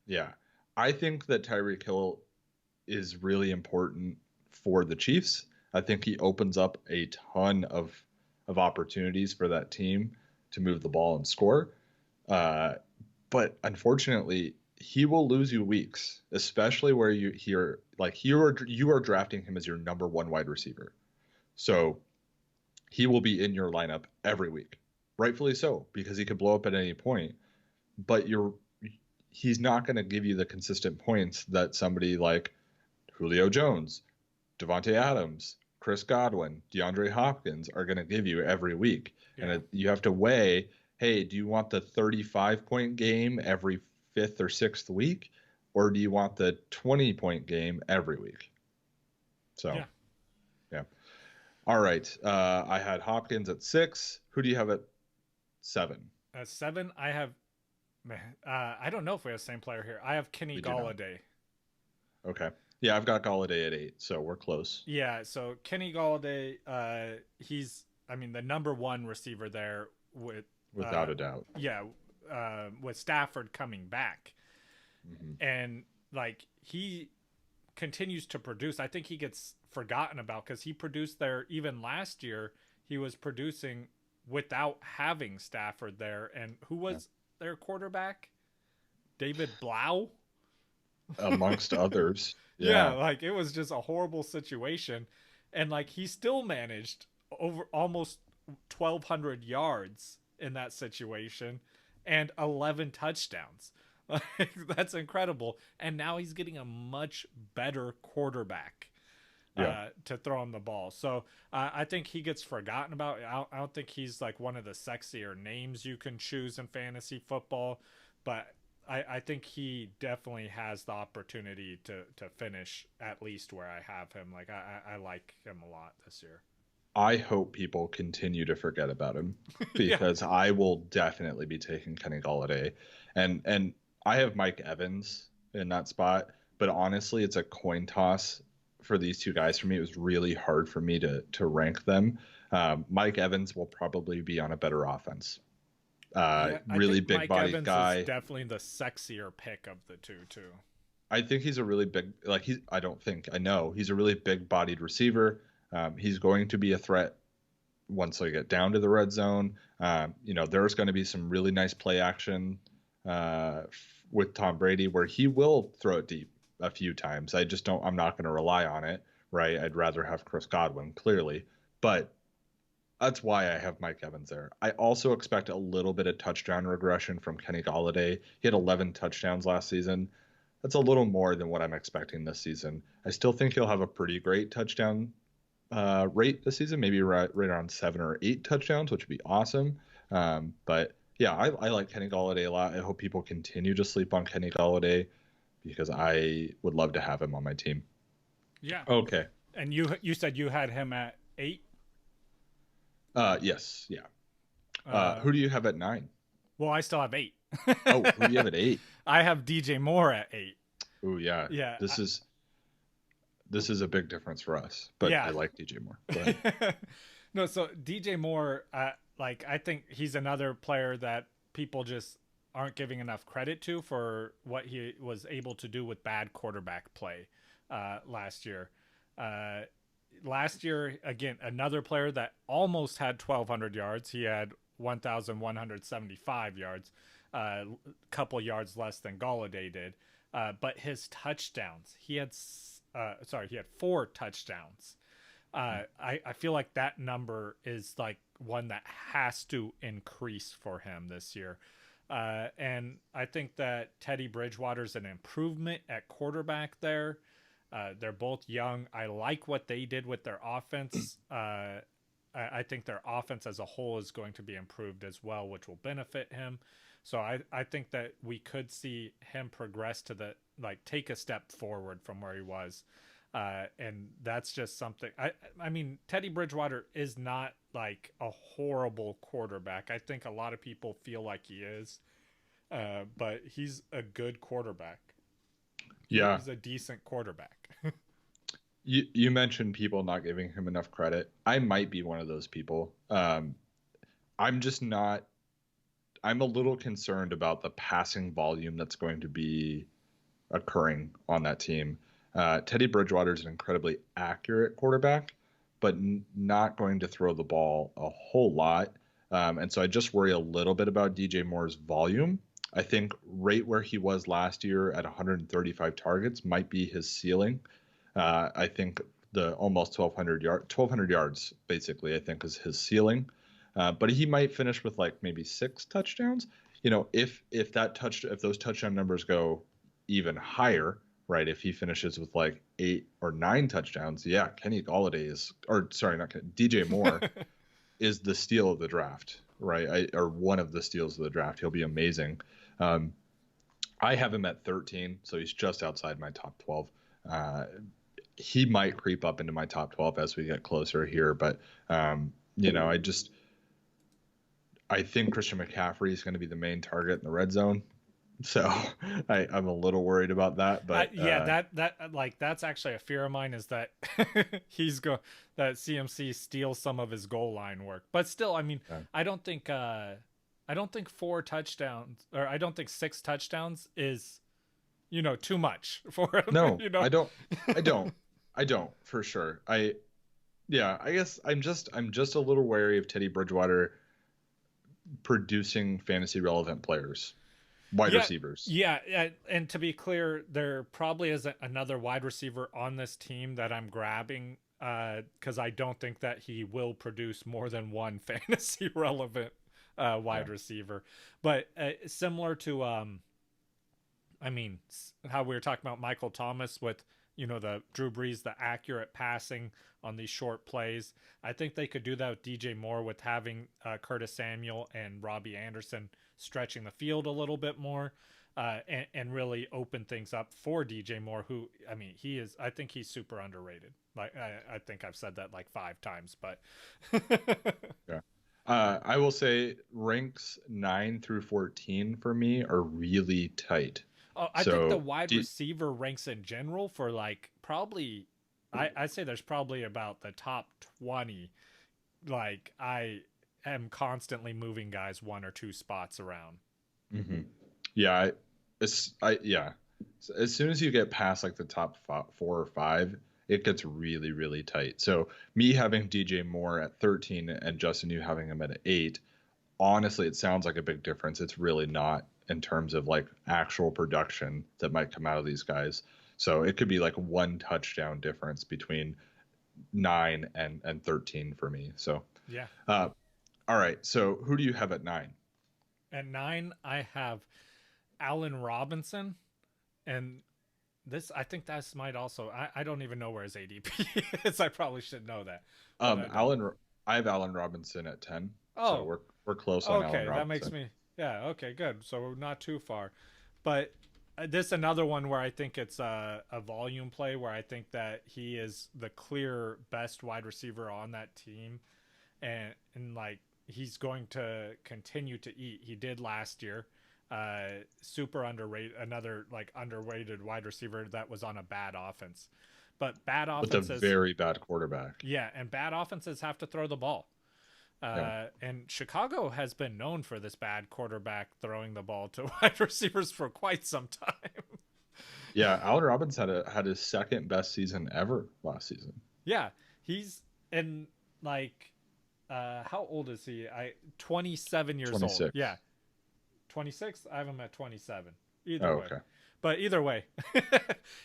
[SPEAKER 2] Yeah. I think that Tyreek Hill is really important for the Chiefs. I think he opens up a ton of opportunities for that team to move the ball and score. But unfortunately, he will lose you weeks, especially where you are drafting him as your number one wide receiver. So he will be in your lineup every week, rightfully so, because he could blow up at any point. But he's not going to give you the consistent points that somebody like Julio Jones, Devontae Adams, Chris Godwin, DeAndre Hopkins are going to give you every week.
[SPEAKER 1] Yeah.
[SPEAKER 2] And you have to weigh, hey, do you want the 35-point game every fifth or sixth week, or do you want the 20-point game every week? So, yeah. All right. I had Hopkins at 6. Who do you have at 7?
[SPEAKER 1] At 7, I have. I don't know if we have the same player here. I have Kenny Gallaudet.
[SPEAKER 2] Okay. Yeah, I've got Gallaudet at 8, so we're close.
[SPEAKER 1] Yeah, so Kenny Gallaudet, he's, the number 1 receiver there
[SPEAKER 2] Without a doubt.
[SPEAKER 1] Yeah, with Stafford coming back.
[SPEAKER 2] Mm-hmm.
[SPEAKER 1] And, like, he continues to produce. I think he gets forgotten about because he produced there even last year. He was producing without having Stafford there. And who was their quarterback? David Blau?
[SPEAKER 2] amongst others.
[SPEAKER 1] Yeah,
[SPEAKER 2] Yeah.
[SPEAKER 1] like it was just a horrible situation, and like he still managed over almost 1,200 yards in that situation and 11 touchdowns. Like that's incredible. And now he's getting a much better quarterback
[SPEAKER 2] Yeah.
[SPEAKER 1] to throw him the ball. So I think he gets forgotten about. I don't think he's like one of the sexier names you can choose in fantasy football, but I think he definitely has the opportunity to finish at least where I have him. Like I like him a lot this year.
[SPEAKER 2] I hope people continue to forget about him
[SPEAKER 1] Yeah.
[SPEAKER 2] because I will definitely be taking Kenny Galladay. And I have Mike Evans in that spot, but honestly, it's a coin toss for these two guys. For me, it was really hard for me to rank them. Mike Evans will probably be on a better offense.
[SPEAKER 1] Yeah, I
[SPEAKER 2] Really
[SPEAKER 1] think
[SPEAKER 2] big
[SPEAKER 1] Mike
[SPEAKER 2] bodied
[SPEAKER 1] Evans is
[SPEAKER 2] guy.
[SPEAKER 1] definitely the sexier pick of the two, too.
[SPEAKER 2] I think he's a really big, like he's, I don't think, I know he's a really big bodied receiver. He's going to be a threat once they get down to the red zone. There's going to be some really nice play action with Tom Brady where he will throw it deep a few times. I'm not going to rely on it, right? I'd rather have Chris Godwin, clearly. But that's why I have Mike Evans there. I also expect a little bit of touchdown regression from Kenny Galladay. He had 11 touchdowns last season. That's a little more than what I'm expecting this season. I still think he'll have a pretty great touchdown rate this season, maybe right around 7 or 8 touchdowns, which would be awesome. But yeah, I like Kenny Galladay a lot. I hope people continue to sleep on Kenny Galladay because I would love to have him on my team.
[SPEAKER 1] Yeah.
[SPEAKER 2] Okay.
[SPEAKER 1] And you said you had him at 8?
[SPEAKER 2] Yes. Yeah.
[SPEAKER 1] Uh,
[SPEAKER 2] Who do you have at 9?
[SPEAKER 1] well, I still have 8.
[SPEAKER 2] Oh, who do you have at 8?
[SPEAKER 1] I have DJ Moore at 8.
[SPEAKER 2] Oh, yeah.
[SPEAKER 1] Yeah.
[SPEAKER 2] This is a big difference for us, but
[SPEAKER 1] Yeah.
[SPEAKER 2] I like DJ Moore. Go ahead.
[SPEAKER 1] No, so DJ Moore, I think he's another player that people just aren't giving enough credit to for what he was able to do with bad quarterback play last year. Last year, again, another player that almost had 1,200 yards. He had 1,175 yards, a couple yards less than Gallaudet did. But his touchdowns, he had 4 touchdowns. I feel like that number is like one that has to increase for him this year. And I think that Teddy Bridgewater's an improvement at quarterback there. They're both young. I like what they did with their offense. I think their offense as a whole is going to be improved as well, which will benefit him. So I think that we could see him progress to take a step forward from where he was. And that's just something. I mean, Teddy Bridgewater is not like a horrible quarterback. I think a lot of people feel like he is, but he's a good quarterback.
[SPEAKER 2] Yeah.
[SPEAKER 1] He's a decent quarterback.
[SPEAKER 2] You mentioned people not giving him enough credit. I might be one of those people. I'm just not. I'm a little concerned about the passing volume that's going to be occurring on that team. Teddy Bridgewater is an incredibly accurate quarterback, but not going to throw the ball a whole lot. And so I just worry a little bit about DJ Moore's volume. I think right where he was last year at 135 targets might be his ceiling. I think the almost 1,200 yards, basically, I think is his ceiling. But he might finish with like maybe 6 touchdowns. If those touchdown numbers go even higher, right? If he finishes with like 8 or 9 touchdowns, yeah, Kenny Galladay DJ Moore is the steal of the draft, right? Or one of the steals of the draft. He'll be amazing. I have him at 13, so he's just outside my top 12. He might creep up into my top 12 as we get closer here, but I think Christian McCaffrey is going to be the main target in the red zone. So I'm a little worried about that, but
[SPEAKER 1] that's actually a fear of mine is that that CMC steals some of his goal line work. But still, I mean, yeah. I don't think 4 touchdowns or I don't think 6 touchdowns is, too much for him.
[SPEAKER 2] No, I don't for sure. I guess I'm just a little wary of Teddy Bridgewater producing fantasy relevant players. wide
[SPEAKER 1] Yeah,
[SPEAKER 2] receivers.
[SPEAKER 1] and to be clear, there probably isn't another wide receiver on this team that I'm grabbing because I don't think that he will produce more than one fantasy relevant
[SPEAKER 2] Yeah.
[SPEAKER 1] wide receiver. But similar to, I mean, how we were talking about Michael Thomas with, the Drew Brees, the accurate passing on these short plays. I think they could do that with DJ Moore with having Curtis Samuel and Robbie Anderson stretching the field a little bit more and really open things up for DJ Moore, who, I mean, I think he's super underrated. Like, I think I've said that like 5 times, but.
[SPEAKER 2] Yeah. I will say ranks 9 through 14 for me are really tight.
[SPEAKER 1] Oh, I think the
[SPEAKER 2] So
[SPEAKER 1] wide receiver ranks in general for like probably, I'd say there's probably about the top 20. Like I am constantly moving guys 1 or 2 spots around.
[SPEAKER 2] mm-hmm. Yeah, yeah. So as soon as you get past like the top 4 or 5, it gets really, really tight. So me having DJ Moore at 13 and Justin, you having him at 8, honestly, it sounds like a big difference. It's really not in terms of like actual production that might come out of these guys. So it could be like 1 touchdown difference between 9 and 13 for me. So
[SPEAKER 1] yeah.
[SPEAKER 2] All right. So who do you have at 9?
[SPEAKER 1] At 9, I have Allen Robinson, and this I think that's might also I don't even know where his ADP is. I probably should know that.
[SPEAKER 2] I have Allen Robinson at 10.
[SPEAKER 1] Oh,
[SPEAKER 2] so we're close on Allen
[SPEAKER 1] okay.
[SPEAKER 2] Robinson.
[SPEAKER 1] That makes me okay, good. So we're not too far, but this another one where I think it's a volume play where I think that he is the clear best wide receiver on that team, and like he's going to continue to eat. He did last year. Super underrated, another like underrated wide receiver that was on a bad offense, but bad offenses
[SPEAKER 2] with a very bad quarterback.
[SPEAKER 1] Yeah, and bad offenses have to throw the ball. And Chicago has been known for this bad quarterback throwing the ball to wide receivers for quite some time.
[SPEAKER 2] Yeah, Allen Robinson had his second best season ever last season.
[SPEAKER 1] Yeah, he's in like, how old is he? 27 years
[SPEAKER 2] 26.
[SPEAKER 1] old. Yeah, 26. I have him at 27. Either way.
[SPEAKER 2] Okay.
[SPEAKER 1] But either way,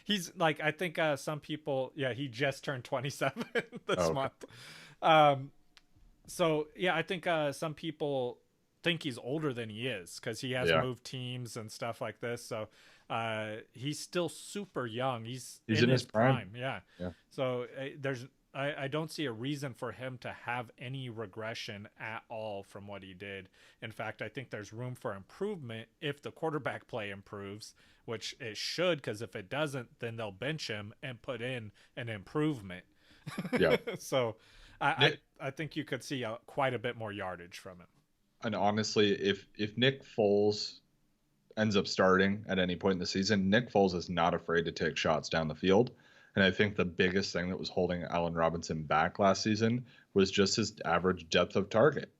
[SPEAKER 1] he's like, I think some people, he just turned 27 this month. So, yeah, I think some people think he's older than he is because he has moved teams and stuff like this. So he's still super young. He's in his prime. Yeah. So I don't see a reason for him to have any regression at all from what he did. In fact, I think there's room for improvement if the quarterback play improves, which it should, because if it doesn't, then they'll bench him and put in an improvement.
[SPEAKER 2] Yeah.
[SPEAKER 1] So I think you could see quite a bit more yardage from him.
[SPEAKER 2] And honestly, if Nick Foles ends up starting at any point in the season, Nick Foles is not afraid to take shots down the field. And I think the biggest thing that was holding Allen Robinson back last season was just his average depth of target.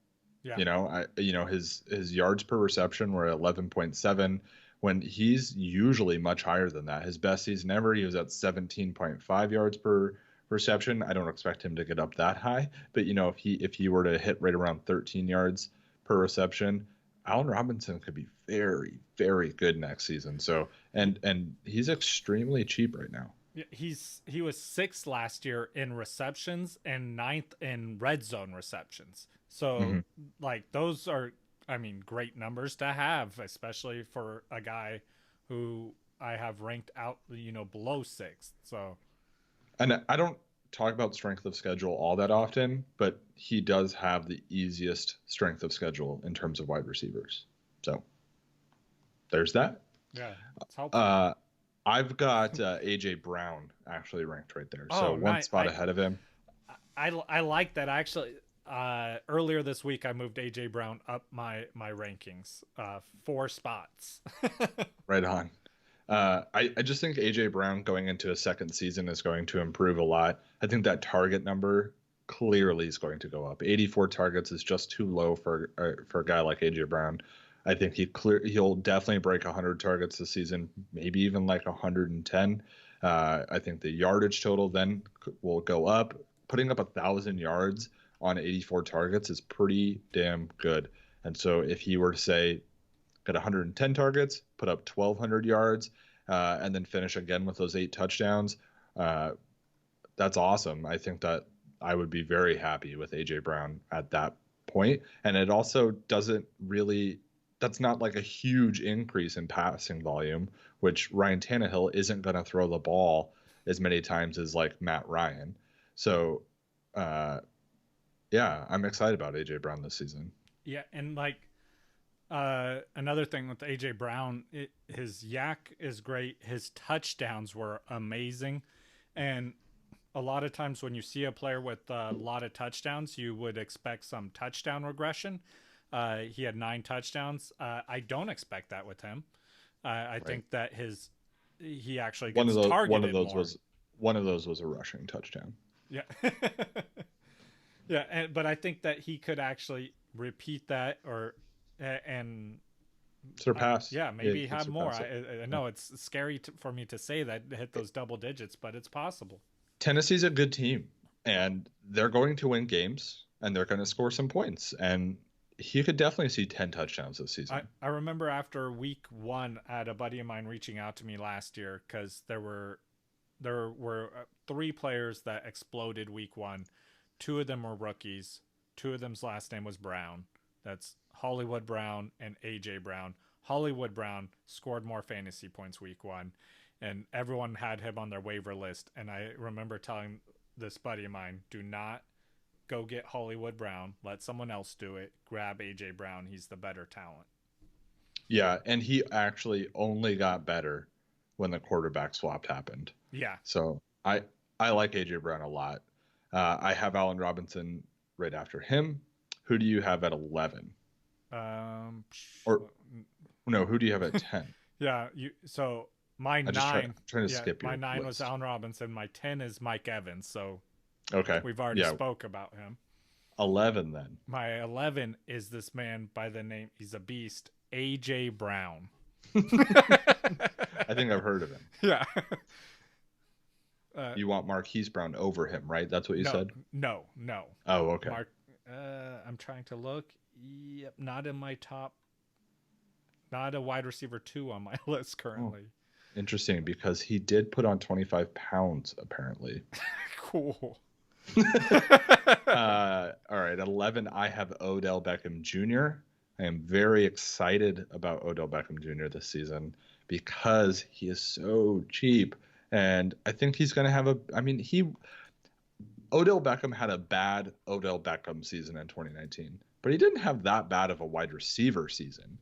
[SPEAKER 2] Yeah. His yards per reception were at 11.7 when he's usually much higher than that. His best season ever, he was at 17.5 yards per reception. I don't expect him to get up that high, but if he were to hit right around 13 yards per reception, Allen Robinson could be very, very good next season. So and he's extremely cheap right now.
[SPEAKER 1] He was 6th last year in receptions and 9th in red zone receptions. So like those are, I mean, great numbers to have, especially for a guy who I have ranked out, below 6th. So,
[SPEAKER 2] and I don't talk about strength of schedule all that often, but he does have the easiest strength of schedule in terms of wide receivers. So there's that.
[SPEAKER 1] Yeah, it's helpful.
[SPEAKER 2] I've got AJ Brown actually ranked right there, so one spot ahead of him.
[SPEAKER 1] I like that. Actually, earlier this week I moved AJ Brown up my rankings 4 spots.
[SPEAKER 2] Right on. I just think AJ Brown going into a second season is going to improve a lot. I think that target number clearly is going to go up. 84 targets is just too low for a guy like AJ Brown. I think he'll definitely break 100 targets this season, maybe even like 110. I think the yardage total then will go up. Putting up 1,000 yards on 84 targets is pretty damn good. And so if he were to say get 110 targets, put up 1,200 yards, and then finish again with those 8 touchdowns. That's awesome. I think that I would be very happy with A.J. Brown at that point. And it also doesn't really, that's not like a huge increase in passing volume, which Ryan Tannehill isn't going to throw the ball as many times as like Matt Ryan. So, yeah, I'm excited about A.J. Brown this season.
[SPEAKER 1] Yeah, and like another thing with AJ Brown, his yak is great. His touchdowns were amazing, and a lot of times when you see a player with a lot of touchdowns, you would expect some touchdown regression. He had 9 touchdowns. I don't expect that with him. I think that he actually gets targeted more.
[SPEAKER 2] One of those was a rushing touchdown.
[SPEAKER 1] Yeah. Yeah, but I think that he could actually repeat that and
[SPEAKER 2] surpass.
[SPEAKER 1] Maybe have more. I know it's scary for me to say that hit those double digits, but it's possible.
[SPEAKER 2] Tennessee's a good team, and they're going to win games, and they're going to score some points, and he could definitely see 10 touchdowns this season.
[SPEAKER 1] I remember after week 1, I had a buddy of mine reaching out to me last year because there were 3 players that exploded week 1. 2 of them were rookies. 2 of them's last name was Brown. That's Hollywood Brown and AJ Brown. Hollywood Brown scored more fantasy points week 1, and everyone had him on their waiver list. And I remember telling this buddy of mine, do not go get Hollywood Brown. Let someone else do it. Grab AJ Brown. He's the better talent.
[SPEAKER 2] Yeah, and he actually only got better when the quarterback swap happened.
[SPEAKER 1] Yeah.
[SPEAKER 2] So I like AJ Brown a lot. I have Allen Robinson right after him. Who do you have at 11? Or no, who do you have at 10?
[SPEAKER 1] Yeah, so my 9.
[SPEAKER 2] I'm trying to skip your
[SPEAKER 1] my 9
[SPEAKER 2] list.
[SPEAKER 1] was Allen Robinson. My 10 is Mike Evans. So
[SPEAKER 2] okay,
[SPEAKER 1] we've already spoke about him.
[SPEAKER 2] 11 then.
[SPEAKER 1] My 11 is this man by the name. He's a beast. AJ Brown.
[SPEAKER 2] I think I've heard of him.
[SPEAKER 1] Yeah.
[SPEAKER 2] You want Marquise Brown over him, right? That's what you said?
[SPEAKER 1] No.
[SPEAKER 2] Oh, okay.
[SPEAKER 1] I'm trying to look. Yep, not in my top. Not a wide receiver 2 on my list currently.
[SPEAKER 2] Oh, interesting, because he did put on 25 pounds, apparently.
[SPEAKER 1] Cool.
[SPEAKER 2] All right, 11, I have Odell Beckham Jr. I am very excited about Odell Beckham Jr. this season because he is so cheap. And I think he's going to have Odell Beckham had a bad Odell Beckham season in 2019, but he didn't have that bad of a wide receiver season.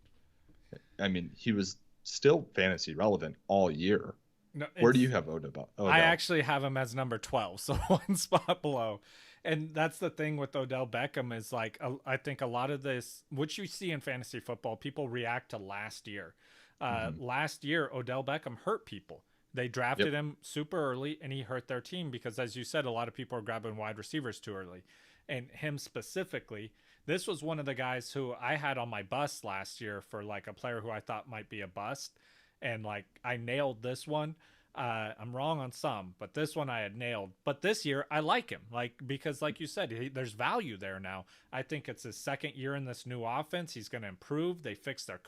[SPEAKER 2] I mean, he was still fantasy relevant all year. No, where do you have Odell?
[SPEAKER 1] I actually have him as number 12, so 1 spot below. And that's the thing with Odell Beckham is like, I think a lot of this, which you see in fantasy football, people react to last year. Last year, Odell Beckham hurt people. They drafted him super early, and he hurt their team because, as you said, a lot of people are grabbing wide receivers too early. And him specifically, this was one of the guys who I had on my bust last year for like a player who I thought might be a bust. And like I nailed this one. I'm wrong on some, but this one I had nailed. But this year I like him, because like you said, there's value there now. I think it's his 2nd year in this new offense. He's going to improve. They fixed their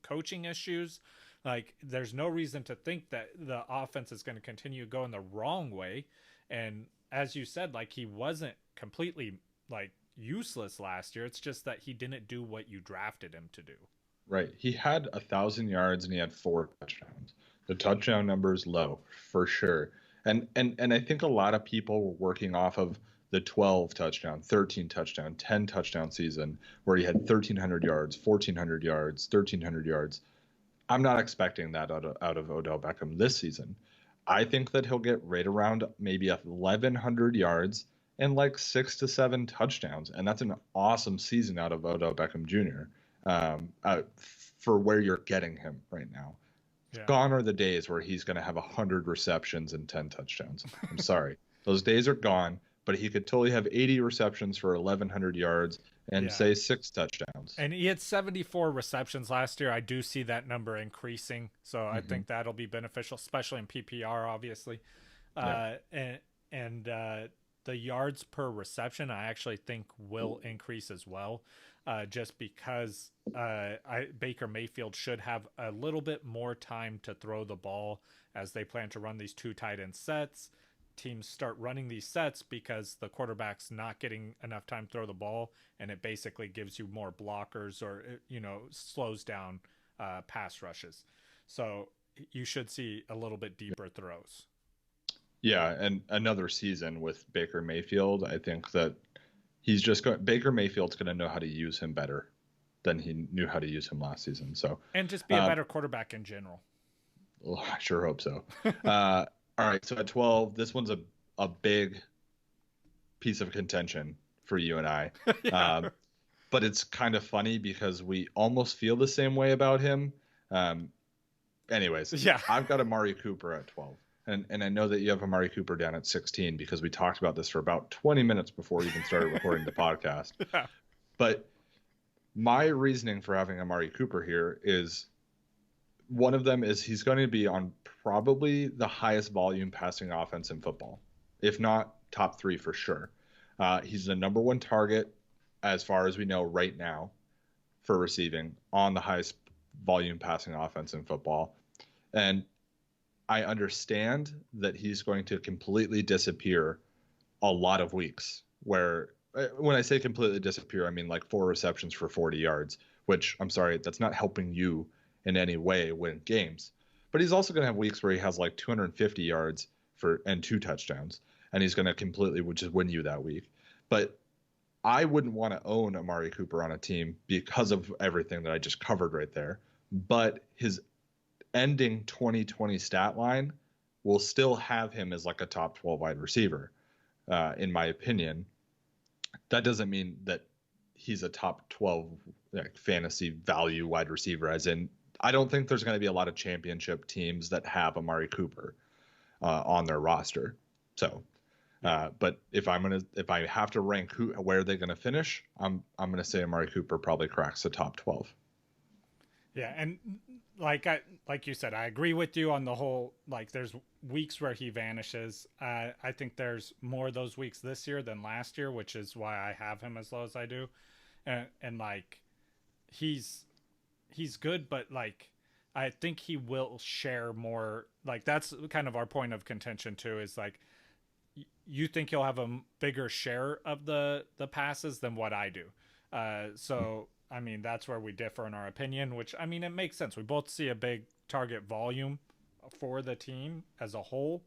[SPEAKER 1] coaching issues. Like there's no reason to think that the offense is going to continue going the wrong way. And as you said, like he wasn't completely like useless last year. It's just that he didn't do what you drafted him to do.
[SPEAKER 2] Right. He had 1,000 yards and he had 4 touchdowns. The touchdown number is low for sure. And I think a lot of people were working off of the 12 touchdown, 13 touchdown, 10 touchdown season where he had 1,300 yards, 1,400 yards, 1,300 yards. I'm not expecting that out of Odell Beckham this season. I think that he'll get right around maybe 1,100 yards and like 6 to 7 touchdowns. And that's an awesome season out of Odell Beckham Jr. For where you're getting him right now. Yeah. Gone are the days where he's going to have 100 receptions and 10 touchdowns. I'm sorry. Those days are gone, but he could totally have 80 receptions for 1,100 yards and say 6 touchdowns.
[SPEAKER 1] And he had 74 receptions last year. I do see that number increasing. So I think that'll be beneficial, especially in PPR, obviously. The the yards per reception I actually think will increase as well, just because Baker Mayfield should have a little bit more time to throw the ball as they plan to run these 2 tight end sets. Teams start running these sets because the quarterback's not getting enough time to throw the ball, and it basically gives you more blockers, or slows down pass rushes. So you should see a little bit deeper throws.
[SPEAKER 2] Yeah, and another season with Baker Mayfield, I think that Baker Mayfield's going to know how to use him better than he knew how to use him last season. So
[SPEAKER 1] and just be a better quarterback in general.
[SPEAKER 2] Well, I sure hope so. All right, so at 12, this one's a big piece of contention for you and I. Yeah. But it's kind of funny because we almost feel the same way about him. Anyways, yeah. I've got Amari Cooper at 12. And I know that you have Amari Cooper down at 16 because we talked about this for about 20 minutes before we even started recording the podcast. Yeah. But my reasoning for having Amari Cooper here is one of them is he's going to be on probably the highest volume passing offense in football, if not top 3 for sure. He's the number 1 target as far as we know right now for receiving on the highest volume passing offense in football. And I understand that he's going to completely disappear a lot of weeks where, when I say completely disappear, I mean like 4 receptions for 40 yards, which I'm sorry, that's not helping you in any way win games. But he's also going to have weeks where he has like 250 yards and 2 touchdowns, and he's going to completely just win you that week. But I wouldn't want to own Amari Cooper on a team because of everything that I just covered right there. But his ending 2020 stat line will still have him as like a top 12 wide receiver, in my opinion. That doesn't mean that he's a top 12 fantasy value wide receiver, as in I don't think there's going to be a lot of championship teams that have Amari Cooper on their roster. So, but if I have to rank where they're going to finish, I'm going to say Amari Cooper probably cracks the top 12.
[SPEAKER 1] Yeah, and like you said, I agree with you on the whole. Like, there's weeks where he vanishes. I think there's more of those weeks this year than last year, which is why I have him as low as I do. And like, he's good, but like, I think he will share more. Like, that's kind of our point of contention too. Is like, you think he'll have a bigger share of the passes than what I do. So. I mean, that's where we differ in our opinion, which, I mean, it makes sense. We both see a big target volume for the team as a whole.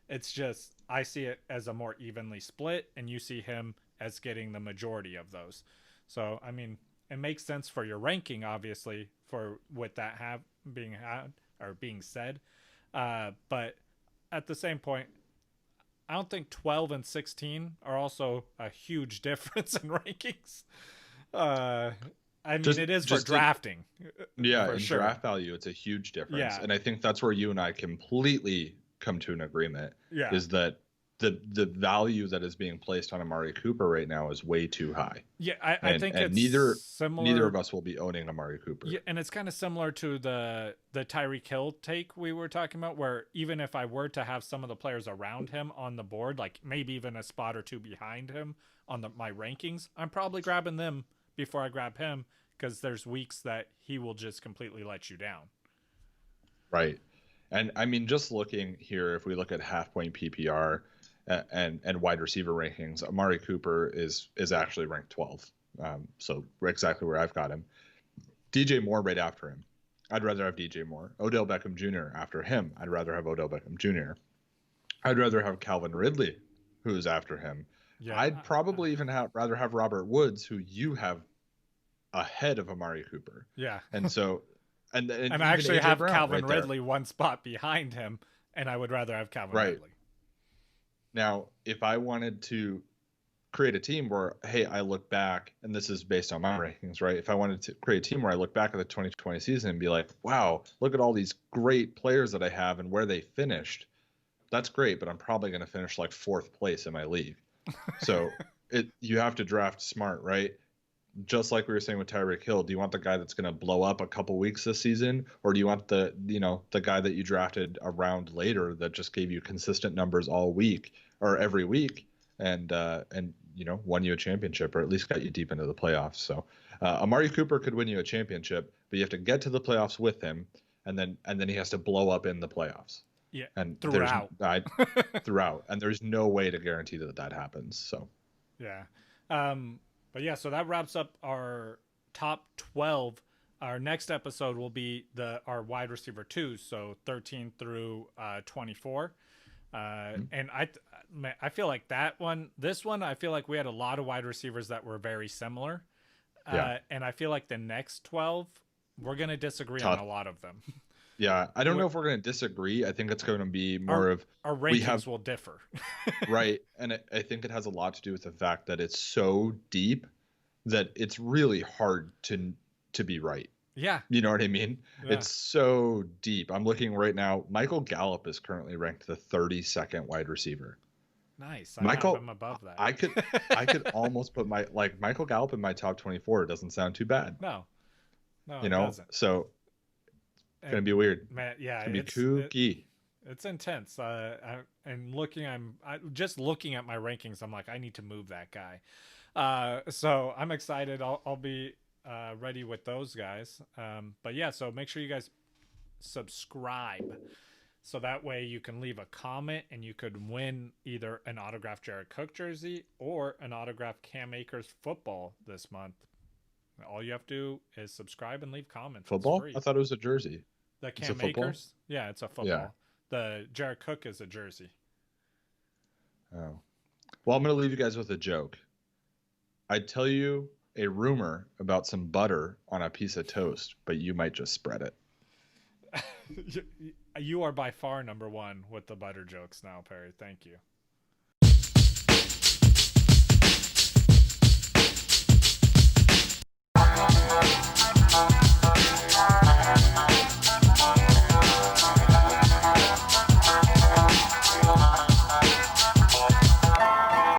[SPEAKER 1] It's just, I see it as a more evenly split, and you see him as getting the majority of those. So, I mean, it makes sense for your ranking, obviously, for with that being said. But at the same point, I don't think 12 and 16 are also a huge difference in rankings. I mean, it is for drafting.
[SPEAKER 2] Yeah, in draft value, it's a huge difference. Yeah. And I think that's where you and I completely come to an agreement. Yeah. Is that the value that is being placed on Amari Cooper right now is way too high.
[SPEAKER 1] Yeah, I think it's
[SPEAKER 2] neither of us will be owning Amari Cooper.
[SPEAKER 1] Yeah, and it's kind of similar to the Tyreek Hill take we were talking about, where even if I were to have some of the players around him on the board, like maybe even a spot or 2 behind him on my rankings, I'm probably grabbing them before I grab him, because there's weeks that he will just completely let you down.
[SPEAKER 2] Right. And I mean, just looking here, if we look at half point PPR and wide receiver rankings, Amari Cooper is actually ranked 12. So exactly where I've got him. DJ Moore right after him. I'd rather have DJ Moore. Odell Beckham Jr. after him. I'd rather have Odell Beckham Jr. I'd rather have Calvin Ridley, who's after him. Yeah, I'd probably even rather have Robert Woods, who you have ahead of Amari Cooper.
[SPEAKER 1] Yeah.
[SPEAKER 2] And so, and
[SPEAKER 1] I actually have Calvin Ridley one spot behind him, and I would rather have Calvin Ridley.
[SPEAKER 2] Now, if I wanted to create a team where, hey, I look back, and this is based on my rankings, right? If I wanted to create a team where I look back at the 2020 season and be like, wow, look at all these great players that I have and where they finished. That's great, but I'm probably going to finish like 4th place in my league. So you have to draft smart, right? Just like we were saying with Tyreek Hill, do you want the guy that's going to blow up a couple weeks this season, or do you want the guy that you drafted a round later that just gave you consistent numbers all week or every week and won you a championship, or at least got you deep into the playoffs. So Amari Cooper could win you a championship, but you have to get to the playoffs with him, and then he has to blow up in the playoffs.
[SPEAKER 1] Yeah,
[SPEAKER 2] And
[SPEAKER 1] throughout.
[SPEAKER 2] throughout, and there's no way to guarantee that happens. So
[SPEAKER 1] yeah. But yeah, so that wraps up our top 12. Our next episode will be our wide receiver twos, so 13 through 24. And I feel like this one, I feel like we had a lot of wide receivers that were very similar.
[SPEAKER 2] yeah.
[SPEAKER 1] And I feel like the next 12, we're going to disagree
[SPEAKER 2] Tough.
[SPEAKER 1] on a lot of them.
[SPEAKER 2] Yeah, I don't know if we're going to disagree. I think it's going to be more of
[SPEAKER 1] our rankings will differ.
[SPEAKER 2] Right, and I think it has a lot to do with the fact that it's so deep that it's really hard to be right.
[SPEAKER 1] Yeah.
[SPEAKER 2] You know what I mean?
[SPEAKER 1] Yeah.
[SPEAKER 2] It's so deep. I'm looking right now. Michael Gallup is currently ranked the 32nd wide receiver.
[SPEAKER 1] Nice.
[SPEAKER 2] I have
[SPEAKER 1] him above that.
[SPEAKER 2] I could almost put Michael Gallup in my top 24. It doesn't sound too bad.
[SPEAKER 1] No,
[SPEAKER 2] it doesn't. So it's gonna be weird.
[SPEAKER 1] Man, yeah,
[SPEAKER 2] it's gonna be kooky.
[SPEAKER 1] It's intense. I'm just looking at my rankings. I'm like, I need to move that guy. So I'm excited. I'll be ready with those guys. But yeah, so make sure you guys subscribe, so that way you can leave a comment and you could win either an autographed Jared Cook jersey or an autographed Cam Akers football this month. All you have to do is subscribe and leave comments.
[SPEAKER 2] Football? I thought it was a jersey.
[SPEAKER 1] The Cam Akers? Yeah, it's a football.
[SPEAKER 2] Yeah.
[SPEAKER 1] The Jared Cook is a jersey.
[SPEAKER 2] Oh. Well, I'm going to leave you guys with a joke. I'd tell you a rumor about some butter on a piece of toast, but you might just spread it.
[SPEAKER 1] You are by far number one with the butter jokes now, Perry. Thank you.